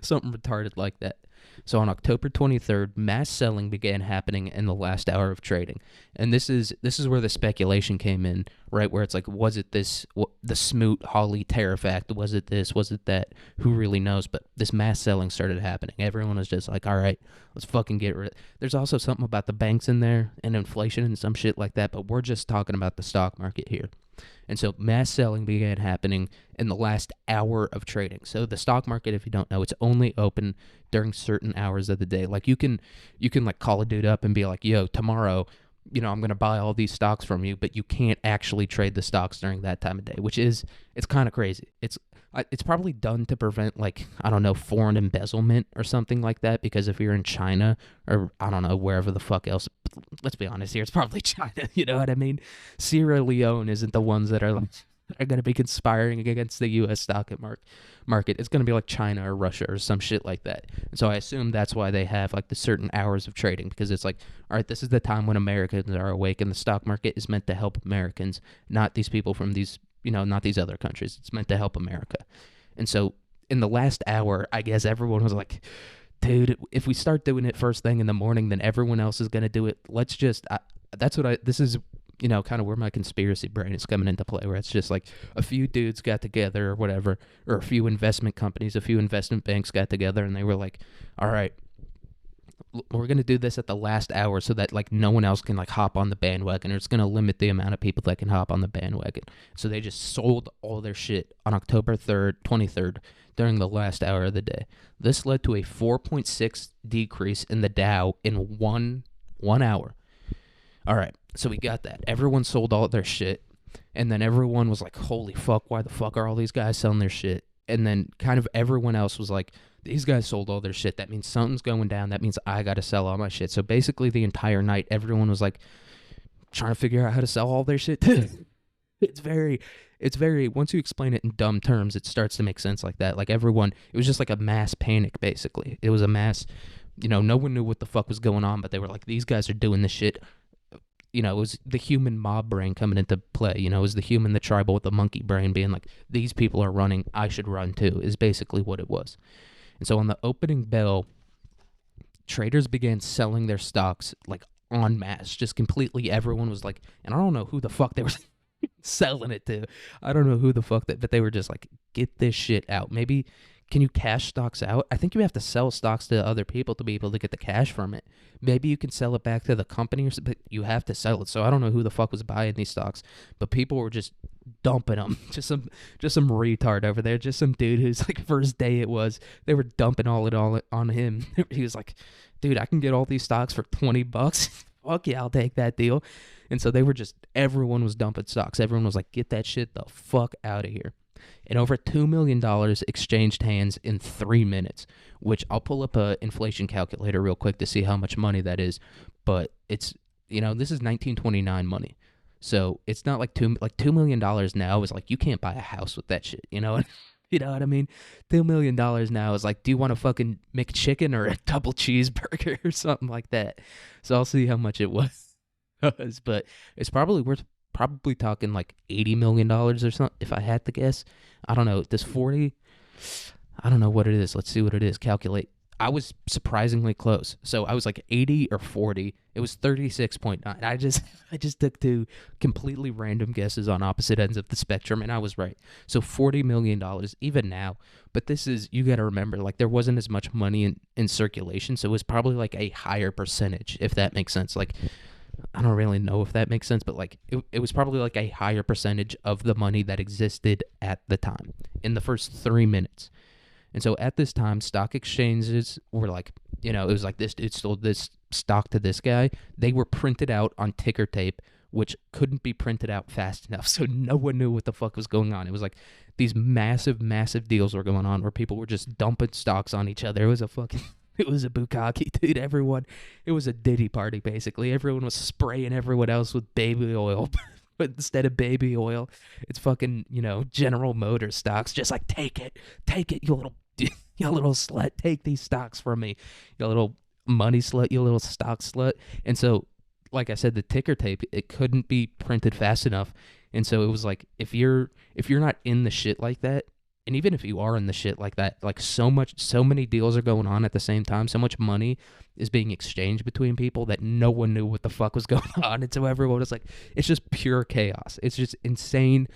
Something retarded like that. So on October 23rd, mass selling began happening in the last hour of trading. And this is where the speculation came in, right? Where it's like, was it this, the Smoot Hawley tariff act? Was it this? Was it that? Who really knows? But this mass selling started happening. Everyone was just like, all right, let's fucking get rid. There's also something about the banks in there and inflation and some shit like that, but we're just talking about the stock market here. And so mass selling began happening in the last hour of trading. So the stock market, if you don't know, it's only open during certain hours of the day. Like you can like call a dude up and be like, yo, tomorrow, I'm going to buy all these stocks from you, but you can't actually trade the stocks during that time of day, it's kind of crazy. It's probably done to prevent, like, I don't know, foreign embezzlement or something like that, because if you're in China or, I don't know, wherever the fuck else, let's be honest here, it's probably China, you know what I mean? Sierra Leone isn't the ones that are going to be conspiring against the U.S. stock market. It's going to be like China or Russia or some shit like that. And so I assume that's why they have, like, the certain hours of trading, because it's like, all right, this is the time when Americans are awake, and the stock market is meant to help Americans, not these people from these, not these other countries. It's meant to help America. And so in the last hour, I guess everyone was like, dude, if we start doing it first thing in the morning, then everyone else is going to do it. Let's just, this is, kind of where my conspiracy brain is coming into play, where it's just like a few dudes got together or whatever, or a few investment companies, a few investment banks got together, and they were like, all right, we're going to do this at the last hour so that, like, no one else can, like, hop on the bandwagon, or it's going to limit the amount of people that can hop on the bandwagon. So they just sold all their shit on October 23rd during the last hour of the day. This led to a 4.6 decrease in the Dow in one hour. All right, so we got that. Everyone sold all their shit, and then everyone was like, holy fuck, why the fuck are all these guys selling their shit? And then kind of everyone else was like, these guys sold all their shit. That means something's going down. That means I got to sell all my shit. So basically the entire night, everyone was like trying to figure out how to sell all their shit. It's very, once you explain it in dumb terms, it starts to make sense like that. Like everyone, it was just like a mass panic, basically. It was a mass, no one knew what the fuck was going on, but they were like, these guys are doing this shit. It was the human mob brain coming into play. It was the human, the tribal with the monkey brain being like, these people are running, I should run too, is basically what it was. And so on the opening bell, traders began selling their stocks, like, en masse. Just completely everyone was like, and I don't know who the fuck they were selling it to. I don't know who the fuck but they were just like, get this shit out. Maybe, can you cash stocks out? I think you have to sell stocks to other people to be able to get the cash from it. Maybe you can sell it back to the company, but you have to sell it. So I don't know who the fuck was buying these stocks, but people were just dumping them. Just some retard over there. Just some dude whose, like, first day it was, they were dumping all it on him. He was like, dude, I can get all these stocks for $20. fuck yeah, I'll take that deal. And so everyone was dumping stocks. Everyone was like, get that shit the fuck out of here. And over $2 million exchanged hands in 3 minutes, which I'll pull up a inflation calculator real quick to see how much money that is. But it's, this is 1929 money. So it's not like $2 million now is like, you can't buy a house with that shit, you know? You know what I mean? $2 million now is like, do you want a fucking McChicken or a double cheeseburger or something like that? So I'll see how much it was. But it's probably talking like $80 million or something, if I had to guess. I don't know. Does 40? I don't know what it is. Let's see what it is. Calculate. I was surprisingly close. So I was like 80 or 40. It was 36.9. I just took two completely random guesses on opposite ends of the spectrum, and I was right. So $40 million, even now. But this is, you got to remember, like, there wasn't as much money in circulation, so it was probably like a higher percentage, if that makes sense. Like, I don't really know if that makes sense, but like it was probably like a higher percentage of the money that existed at the time in the first 3 minutes. And so at this time, stock exchanges were like, it was like this dude sold this stock to this guy. They were printed out on ticker tape, which couldn't be printed out fast enough. So no one knew what the fuck was going on. It was like these massive, massive deals were going on where people were just dumping stocks on each other. It was a bukkake, dude. It was a Diddy party, basically. Everyone was spraying everyone else with baby oil. But instead of baby oil, it's fucking, General Motors stocks. Just like, take it, you little slut. Take these stocks from me, you little money slut, you little stock slut. And so, like I said, the ticker tape, it couldn't be printed fast enough. And so it was like, if you're not in the shit like that, and even if you are in the shit like that, like so many deals are going on at the same time, so much money is being exchanged between people that no one knew what the fuck was going on. And so everyone was like, it's just pure chaos. It's just insane.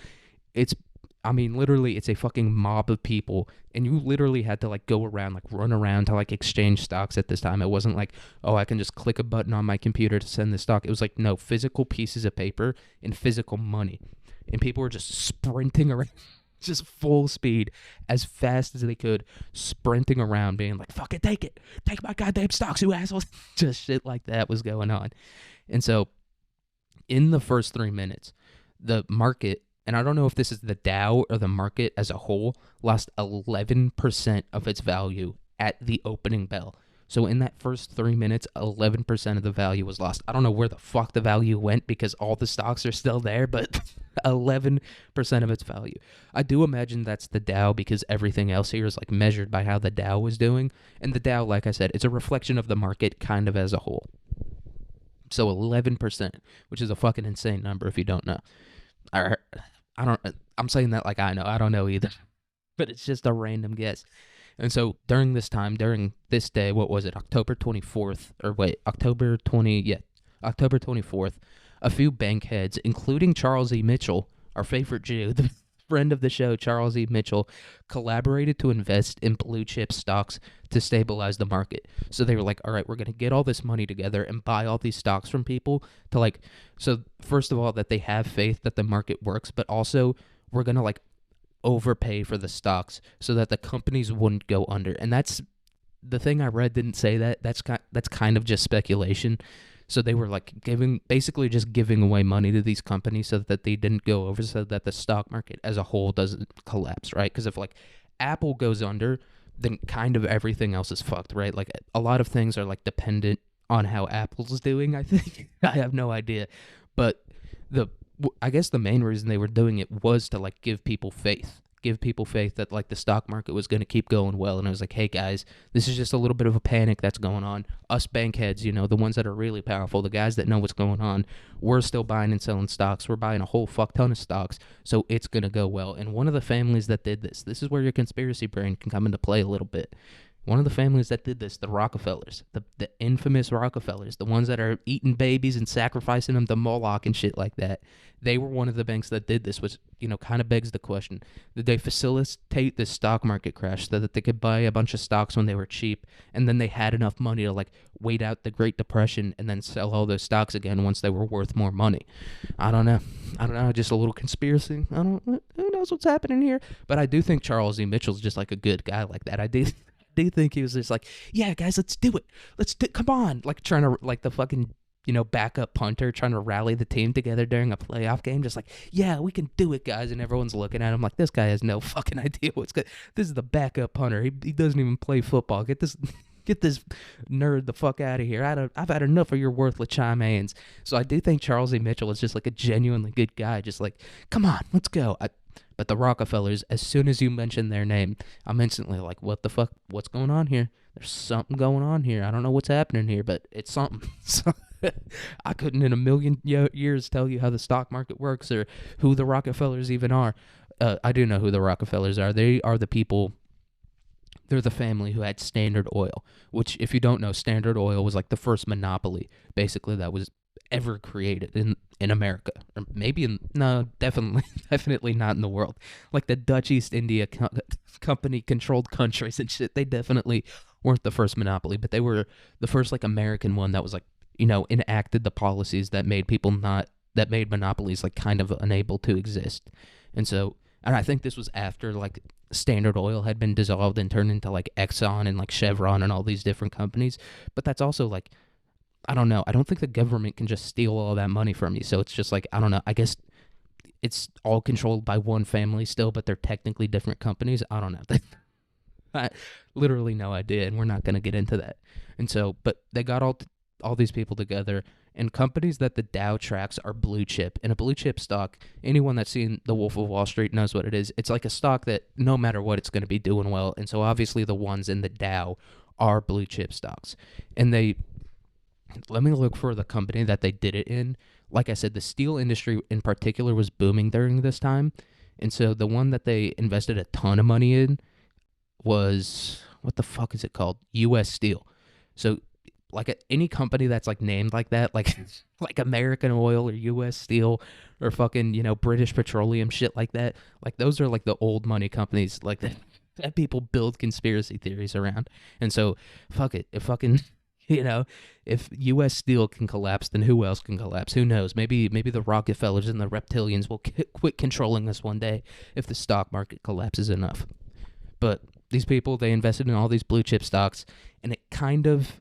Literally, it's a fucking mob of people, and you literally had to like go around, like run around to like exchange stocks at this time. It wasn't like, oh, I can just click a button on my computer to send the stock. It was like, no, physical pieces of paper and physical money. And people were just sprinting around. Just full speed, as fast as they could, sprinting around, being like, fuck it, take my goddamn stocks, you assholes. Just shit like that was going on. And so, in the first 3 minutes, the market, and I don't know if this is the Dow or the market as a whole, lost 11% of its value at the opening bell. So in that first 3 minutes, 11% of the value was lost. I don't know where the fuck the value went because all the stocks are still there, but 11% of its value. I do imagine that's the Dow because everything else here is like measured by how the Dow was doing. And the Dow, like I said, it's a reflection of the market kind of as a whole. So 11%, which is a fucking insane number if you don't know. I'm saying that like I know. I don't know either. But it's just a random guess. And so during this day, what was it, October 24th, October 24th, a few bank heads, including Charles E. Mitchell, our favorite Jew, the friend of the show, Charles E. Mitchell, collaborated to invest in blue chip stocks to stabilize the market. So they were like, all right, we're going to get all this money together and buy all these stocks from people so first of all, that they have faith that the market works, but also we're going to overpay for the stocks so that the companies wouldn't go under. And that's the thing I read didn't say that. That's kind of just speculation. So they were basically just giving away money to these companies so that they didn't go over, so that the stock market as a whole doesn't collapse, right? Because if Apple goes under, then kind of everything else is fucked, right? Like a lot of things are dependent on how Apple's doing, I think. I have no idea. But I guess the main reason they were doing it was to give people faith that the stock market was going to keep going well. And it was like, hey guys, this is just a little bit of a panic that's going on. Us bank heads, the ones that are really powerful, the guys that know what's going on, we're still buying and selling stocks. We're buying a whole fuck ton of stocks, so it's going to go well. And one of the families that did this is where your conspiracy brain can come into play a little bit. One of the families that did this, the Rockefellers, the infamous Rockefellers, the ones that are eating babies and sacrificing them to Moloch and shit like that, they were one of the banks that did this, which, kind of begs the question. Did they facilitate this stock market crash so that they could buy a bunch of stocks when they were cheap, and then they had enough money to, wait out the Great Depression and then sell all those stocks again once they were worth more money? I don't know, just a little conspiracy. Who knows what's happening here? But I do think Charles E. Mitchell's just, a good guy like that. I do think he was just yeah, guys, let's do it. Come on. Trying to, the fucking backup punter trying to rally the team together during a playoff game, just like, yeah, we can do it, guys. And everyone's looking at him like, this guy has no fucking idea what's good. This is the backup punter. He doesn't even play football. Get this nerd the fuck out of here. I've had enough of your worthless Chimanes. So I do think Charles E. Mitchell is just like a genuinely good guy. Just like, come on, let's go. But the Rockefellers, as soon as you mention their name, I'm instantly like, what the fuck? What's going on here? There's something going on here. I don't know what's happening here, but it's something. So, I couldn't in a million years tell you how the stock market works or who the Rockefellers even are. I do know who the Rockefellers are. They are the people. They're the family who had Standard Oil, which, if you don't know, Standard Oil was like the first monopoly, basically, that was ever created in America. Or maybe no, definitely not in the world. Like the Dutch East India Company controlled countries and shit. They definitely weren't the first monopoly, but they were the first like American one that was like, enacted the policies that made that made monopolies like kind of unable to exist. And I think this was after like Standard Oil had been dissolved and turned into like Exxon and like Chevron and all these different companies. But that's also like, I don't know. I don't think the government can just steal all that money from you. So it's just like, I don't know. I guess it's all controlled by one family still, but they're technically different companies. I don't know. I literally no idea, and we're not going to get into that. And so, but they got all these people together, and companies that the Dow tracks are blue chip. And a blue chip stock, anyone that's seen The Wolf of Wall Street knows what it is. It's like a stock that no matter what, it's going to be doing well. And so obviously the ones in the Dow are blue chip stocks. And let me look for the company that they did it in. Like I said, the steel industry in particular was booming during this time. And so the one that they invested a ton of money in was, what the fuck is it called? U.S. Steel. So like any company that's like named like that, like like American Oil or U.S. Steel or fucking, British Petroleum, shit like that. Like those are like the old money companies like that people build conspiracy theories around. And so fuck it. If fucking, if U.S. Steel can collapse, then who else can collapse? Who knows? Maybe the Rockefellers and the reptilians will quit controlling us one day if the stock market collapses enough. But these people, they invested in all these blue chip stocks, and it kind of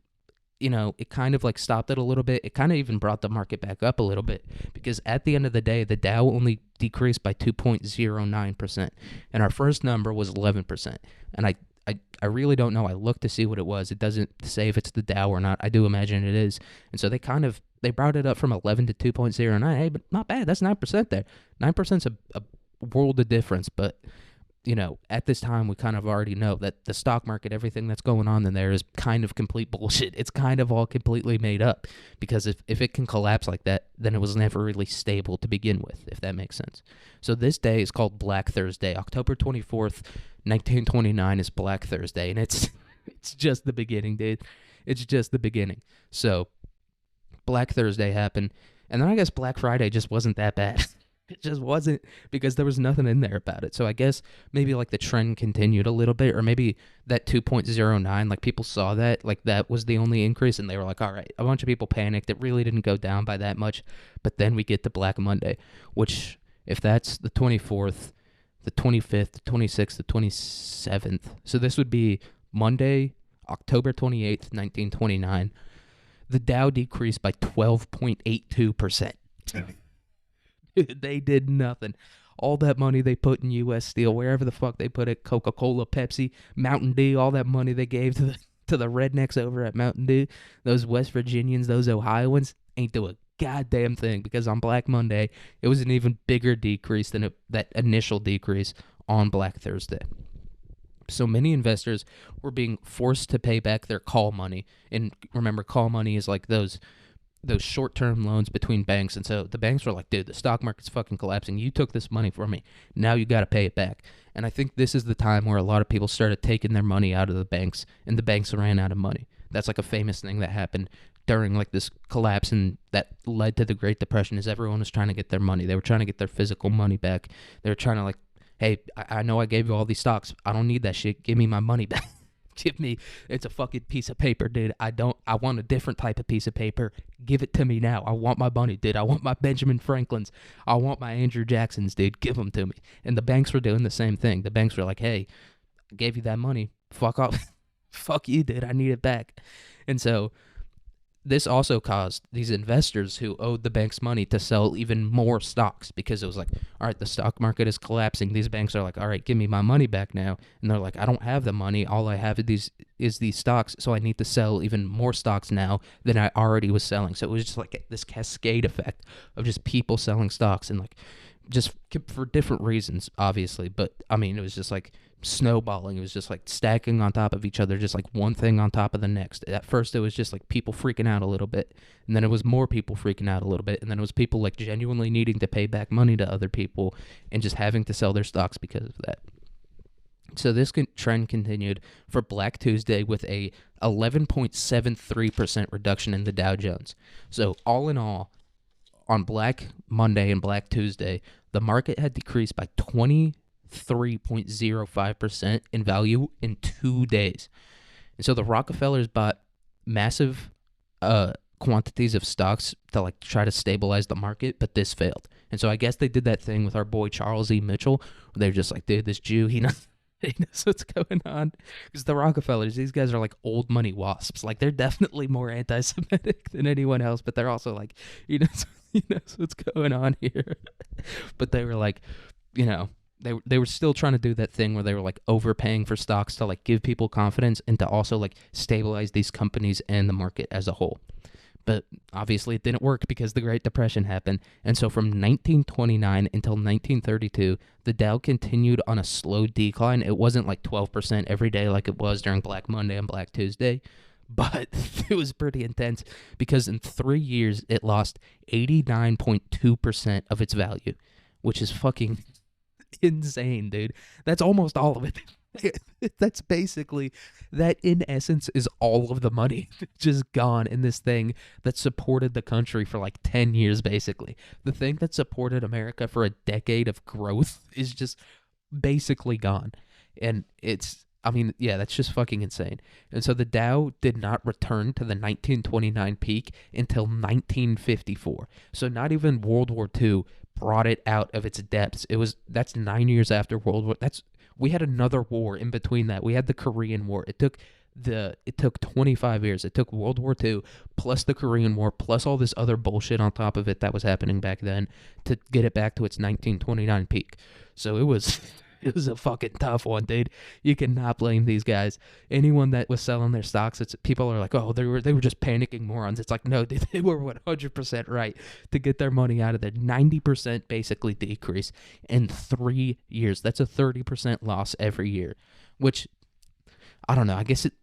like stopped it a little bit. It kind of even brought the market back up a little bit, because at the end of the day, the Dow only decreased by 2.09%, and our first number was 11%. And I really don't know. I looked to see what it was. It doesn't say if it's the Dow or not. I do imagine it is. And so they brought it up from 11 to 2.09. Hey, but not bad. That's 9% there. 9%'s a world of difference, but at this time, we kind of already know that the stock market, everything that's going on in there is kind of complete bullshit. It's kind of all completely made up, because if it can collapse like that, then it was never really stable to begin with, if that makes sense. So this day is called Black Thursday. October 24th, 1929 is Black Thursday, and it's just the beginning, dude. It's just the beginning. So Black Thursday happened, and then I guess Black Friday just wasn't that bad. It just wasn't, because there was nothing in there about it. So I guess maybe like the trend continued a little bit, or maybe that 2.09, like people saw that, like that was the only increase, and they were like, all right, a bunch of people panicked. It really didn't go down by that much. But then we get to Black Monday, which, if that's the 24th, the 25th, the 26th, the 27th. So this would be Monday, October 28th, 1929. The Dow decreased by 12.82%. They did nothing. All that money they put in U.S. Steel, wherever the fuck they put it, Coca-Cola, Pepsi, Mountain Dew, all that money they gave to the rednecks over at Mountain Dew, those West Virginians, those Ohioans, ain't do a goddamn thing, because on Black Monday, it was an even bigger decrease than that initial decrease on Black Thursday. So many investors were being forced to pay back their call money. And remember, call money is like those short-term loans between banks. And so the banks were like, dude, the stock market's fucking collapsing. You took this money from me. Now you got to pay it back. And I think this is the time where a lot of people started taking their money out of the banks, and the banks ran out of money. That's like a famous thing that happened during like this collapse, and that led to the Great Depression, is everyone was trying to get their money. They were trying to get their physical money back. They were trying to like, hey, I know I gave you all these stocks. I don't need that shit. Give me my money back. It's a fucking piece of paper, dude. I want a different type of piece of paper. Give it to me now. I want my money, dude. I want my Benjamin Franklins. I want my Andrew Jacksons, dude. Give them to me. And the banks were doing the same thing. The banks were like, hey, I gave you that money. Fuck off. Fuck you, dude. I need it back. And so this also caused these investors who owed the banks money to sell even more stocks, because it was like, all right, the stock market is collapsing. These banks are like, all right, give me my money back now. And they're like, I don't have the money. All I have is these stocks, so I need to sell even more stocks now than I already was selling. So it was just like this cascade effect of just people selling stocks, and like just for different reasons, obviously. But I mean, it was just like snowballing. It was just like stacking on top of each other, just like one thing on top of the next. At first, it was just like people freaking out a little bit, and then it was more people freaking out a little bit, and then it was people like genuinely needing to pay back money to other people and just having to sell their stocks because of that. So this trend continued for Black Tuesday with a 11.73% reduction in the Dow Jones. So all in all, on Black Monday and Black Tuesday, the market had decreased by 23.05% in value in 2 days. And so the Rockefellers bought massive quantities of stocks to like try to stabilize the market, but this failed. And so I guess they did that thing with our boy Charles E. Mitchell, where they're just like, dude, this Jew, he knows what's going on. Because the Rockefellers, these guys are like old money wasps. Like, they're definitely more anti-Semitic than anyone else, but they're also like, he knows what's going on here. But they were like, they were still trying to do that thing where they were like overpaying for stocks to like give people confidence and to also like stabilize these companies and the market as a whole. But obviously it didn't work because the Great Depression happened. And so from 1929 until 1932, the Dow continued on a slow decline. It wasn't like 12% every day like it was during Black Monday and Black Tuesday, but it was pretty intense because in 3 years it lost 89.2% of its value, which is fucking insane, dude. That's almost all of it. That's basically, that in essence is all of the money just gone in this thing that supported the country for like 10 years, basically. The thing that supported America for a decade of growth is just basically gone. And that's just fucking insane. And so the Dow did not return to the 1929 peak until 1954. So not even World War II brought it out of its depths. That's 9 years after World War. We had another war in between that. We had the Korean War. It took 25 years. It took World War II plus the Korean War plus all this other bullshit on top of it that was happening back then to get it back to its 1929 peak. So it was a fucking tough one, dude. You cannot blame these guys. Anyone that was selling their stocks, people are like, oh, they were just panicking morons. It's like, no, they were 100% right to get their money out of there. 90% basically decrease in 3 years. That's a 30% loss every year, which I don't know. I guess it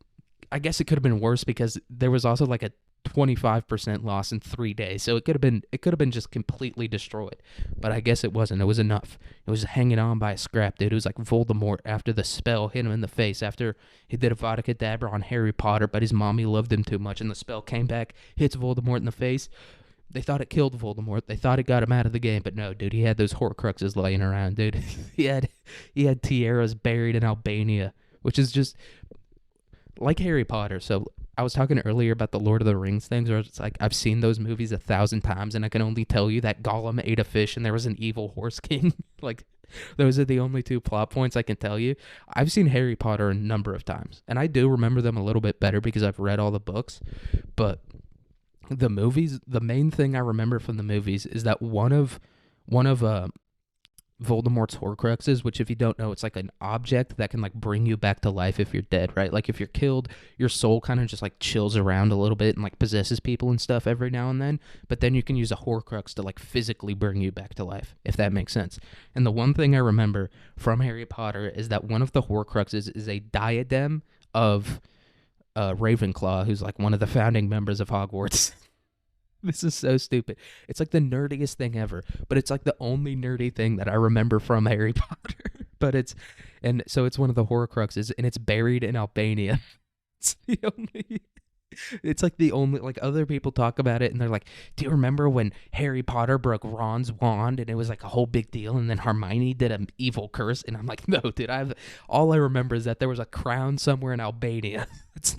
could have been worse because there was also like a 25% loss in 3 days. So it could have been just completely destroyed. But I guess it wasn't. It was enough. It was hanging on by a scrap, dude. It was like Voldemort after the spell hit him in the face after he did a vodka dabber on Harry Potter, but his mommy loved him too much and the spell came back, hits Voldemort in the face. They thought it killed Voldemort. They thought it got him out of the game, but no, dude, he had those Horcruxes laying around, dude. he had tiaras buried in Albania, which is just like Harry Potter. So I was talking earlier about the Lord of the Rings things, where it's like I've seen those movies 1,000 times, and I can only tell you that Gollum ate a fish and there was an evil horse king. Like, those are the only two plot points I can tell you. I've seen Harry Potter a number of times, and I do remember them a little bit better because I've read all the books. But the movies, the main thing I remember from the movies is that one of Voldemort's Horcruxes, which if you don't know, it's like an object that can like bring you back to life if you're dead, right? Like if you're killed, your soul kind of just like chills around a little bit and like possesses people and stuff every now and then, but then you can use a Horcrux to like physically bring you back to life, if that makes sense. And the one thing I remember from Harry Potter is that one of the Horcruxes is a diadem of Ravenclaw, who's like one of the founding members of Hogwarts. This is so stupid. It's like the nerdiest thing ever, but it's like the only nerdy thing that I remember from Harry Potter. So it's one of the Horcruxes, and it's buried in Albania. It's like the only, like, other people talk about it and they're like, do you remember when Harry Potter broke Ron's wand and it was like a whole big deal, and then Hermione did an evil curse? And I'm like, no, dude, all I remember is that there was a crown somewhere in Albania. That's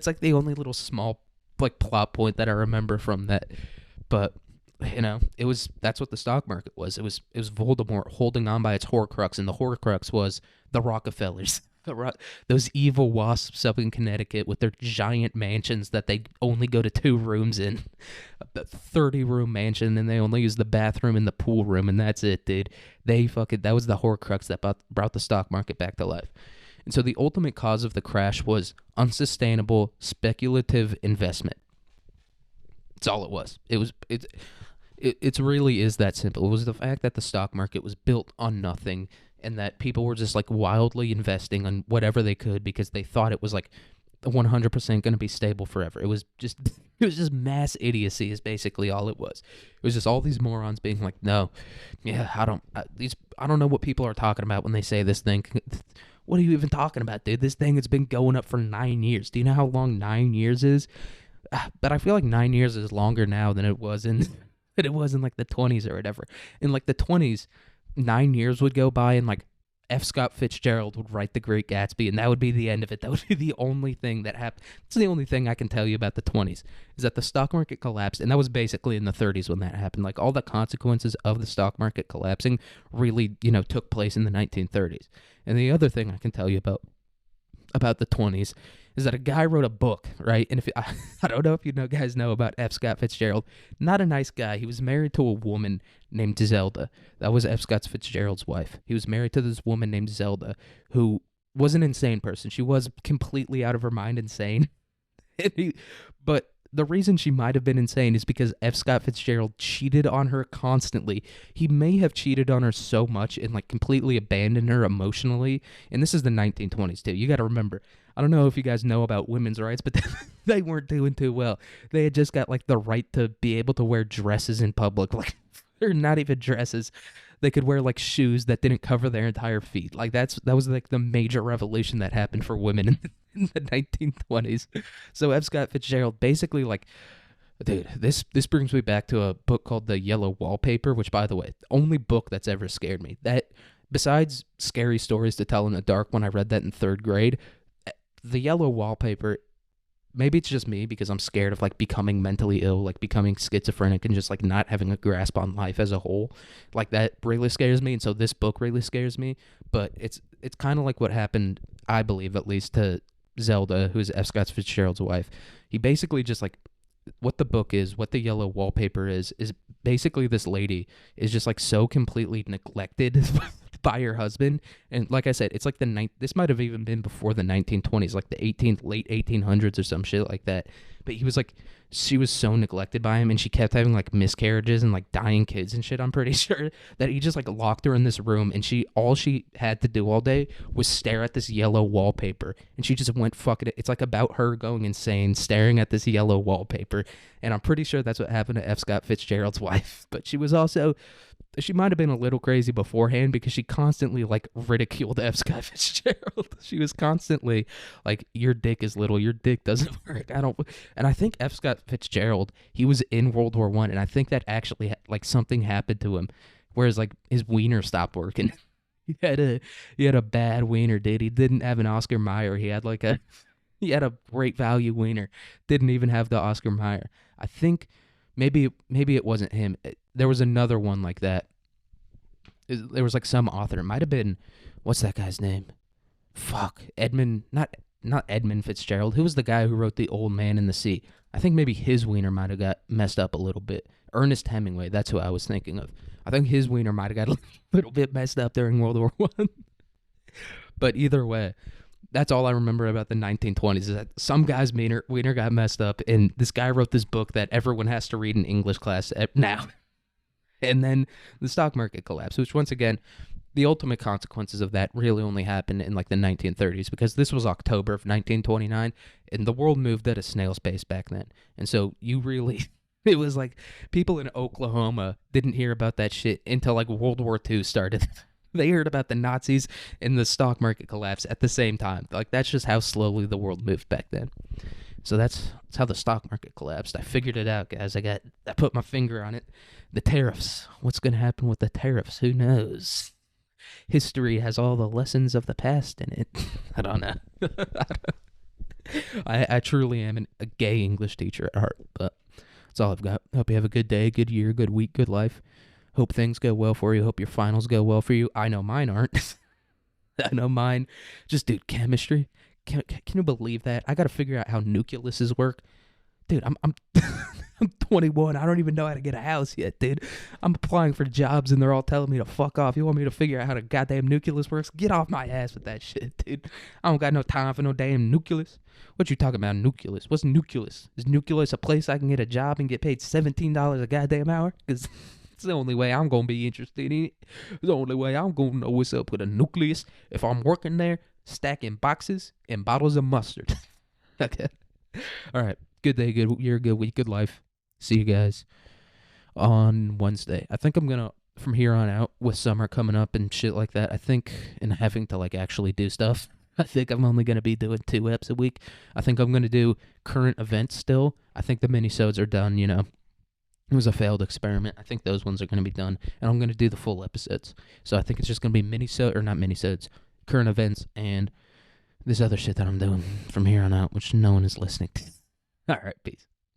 like the only little small like plot point that I remember from that. But that's what the stock market was. It was Voldemort holding on by its Horcrux, and the Horcrux was the Rockefellers. Those evil wasps up in Connecticut with their giant mansions that they only go to 2 rooms in. A 30-room mansion, and they only use the bathroom and the pool room, and that's it, dude. That was the Horcrux that brought the stock market back to life. And so the ultimate cause of the crash was unsustainable speculative investment. That's all it was. It really is that simple. It was the fact that the stock market was built on nothing, and that people were just like wildly investing on whatever they could because they thought it was like 100% going to be stable forever. It was just mass idiocy is basically all it was. It was just all these morons being like, no, yeah, I don't know what people are talking about when they say this thing. What are you even talking about, dude? This thing has been going up for 9 years. Do you know how long 9 years is? But I feel like 9 years is longer now than it was in like the 20s or whatever. In like the 20s, 9 years would go by and like F. Scott Fitzgerald would write The Great Gatsby, and that would be the end of it. That would be the only thing that happened. It's the only thing I can tell you about the 20s, is that the stock market collapsed, and that was basically in the 30s when that happened. Like, all the consequences of the stock market collapsing really, took place in the 1930s. And the other thing I can tell you about the 20s is that a guy wrote a book, right? And I don't know if guys know about F. Scott Fitzgerald. Not a nice guy. He was married to a woman named Zelda. That was F. Scott Fitzgerald's wife. He was married to this woman named Zelda, who was an insane person. She was completely out of her mind insane. But the reason she might have been insane is because F. Scott Fitzgerald cheated on her constantly. He may have cheated on her so much and like completely abandoned her emotionally. And this is the 1920s too. You got to remember, I don't know if you guys know about women's rights, but they weren't doing too well. They had just got like the right to be able to wear dresses in public. Like, they're not even dresses. They could wear like shoes that didn't cover their entire feet. Like, that was like the major revolution that happened for women in the 1920s. So F. Scott Fitzgerald basically, like, dude, this brings me back to a book called The Yellow Wallpaper, which, by the way, the only book that's ever scared me. That, besides scary stories to tell in the dark when I read that in 3rd grade, The Yellow Wallpaper, maybe it's just me because I'm scared of like becoming mentally ill, like becoming schizophrenic and just like not having a grasp on life as a whole. Like, that really scares me, and so this book really scares me. But it's kind of like what happened, I believe, at least, to Zelda, who's F. Scott Fitzgerald's wife. He basically just like, what the book is, what The Yellow Wallpaper is basically this lady is just like so completely neglected by her husband. And like I said, it's like this might have even been before the 1920s, like the late 1800s or some shit like that. But she was so neglected by him, and she kept having like miscarriages and like dying kids and shit, I'm pretty sure, that he just like locked her in this room, and all she had to do all day was stare at this yellow wallpaper, and she just went fucking it. It's like about her going insane, staring at this yellow wallpaper. And I'm pretty sure that's what happened to F. Scott Fitzgerald's wife. But she might have been a little crazy beforehand because she constantly like ridiculed F. Scott Fitzgerald. She was constantly like, your dick is little, your dick doesn't work. And I think F. Scott Fitzgerald, he was in World War I, and I think that actually like something happened to him, whereas like his wiener stopped working. He had a bad wiener, dude. He didn't have an Oscar Mayer. He had a great value wiener. Didn't even have the Oscar Mayer. I think maybe it wasn't him. There was another one like that. There was like some author. It might have been, what's that guy's name? Fuck, Edmund, not Edmund Fitzgerald. Who was the guy who wrote The Old Man and the Sea? I think maybe his wiener might have got messed up a little bit. Ernest Hemingway, that's who I was thinking of. I think his wiener might have got a little bit messed up during World War I. But either way, that's all I remember about the 1920s, is that some guy's wiener got messed up, and this guy wrote this book that everyone has to read in English class now. And then the stock market collapsed, which, once again, the ultimate consequences of that really only happened in like the 1930s, because this was October of 1929, and the world moved at a snail's pace back then. And so it was like people in Oklahoma didn't hear about that shit until like World War II started. They heard about the Nazis and the stock market collapse at the same time. Like, that's just how slowly the world moved back then. So that's how the stock market collapsed. I figured it out, guys. I put my finger on it. The tariffs. What's going to happen with the tariffs? Who knows? History has all the lessons of the past in it. I don't know. I truly am a gay English teacher at heart, but that's all I've got. Hope you have a good day, good year, good week, good life. Hope things go well for you. Hope your finals go well for you. I know mine aren't. I know mine. Just, dude, chemistry. Can you believe that? I got to figure out how nucleuses work. Dude, I'm I'm 21. I don't even know how to get a house yet, dude. I'm applying for jobs and they're all telling me to fuck off. You want me to figure out how the goddamn nucleus works? Get off my ass with that shit, dude. I don't got no time for no damn nucleus. What you talking about, nucleus? What's nucleus? Is nucleus a place I can get a job and get paid $17 a goddamn hour? Because it's the only way I'm going to be interested in it. It's the only way I'm going to know what's up with a nucleus if I'm working there stacking boxes and bottles of mustard. Okay. All right. Good day, good year, good week, good life. See you guys on Wednesday. I think I'm going to, from here on out, with summer coming up and shit like that, I think, and having to like actually do stuff, I think I'm only going to be doing 2 eps a week. I think I'm going to do current events still. I think the minisodes are done, you know. It was a failed experiment. I think those ones are going to be done. And I'm going to do the full episodes. So I think it's just going to be not minisodes, current events, and this other shit that I'm doing from here on out, which no one is listening to. All right, peace.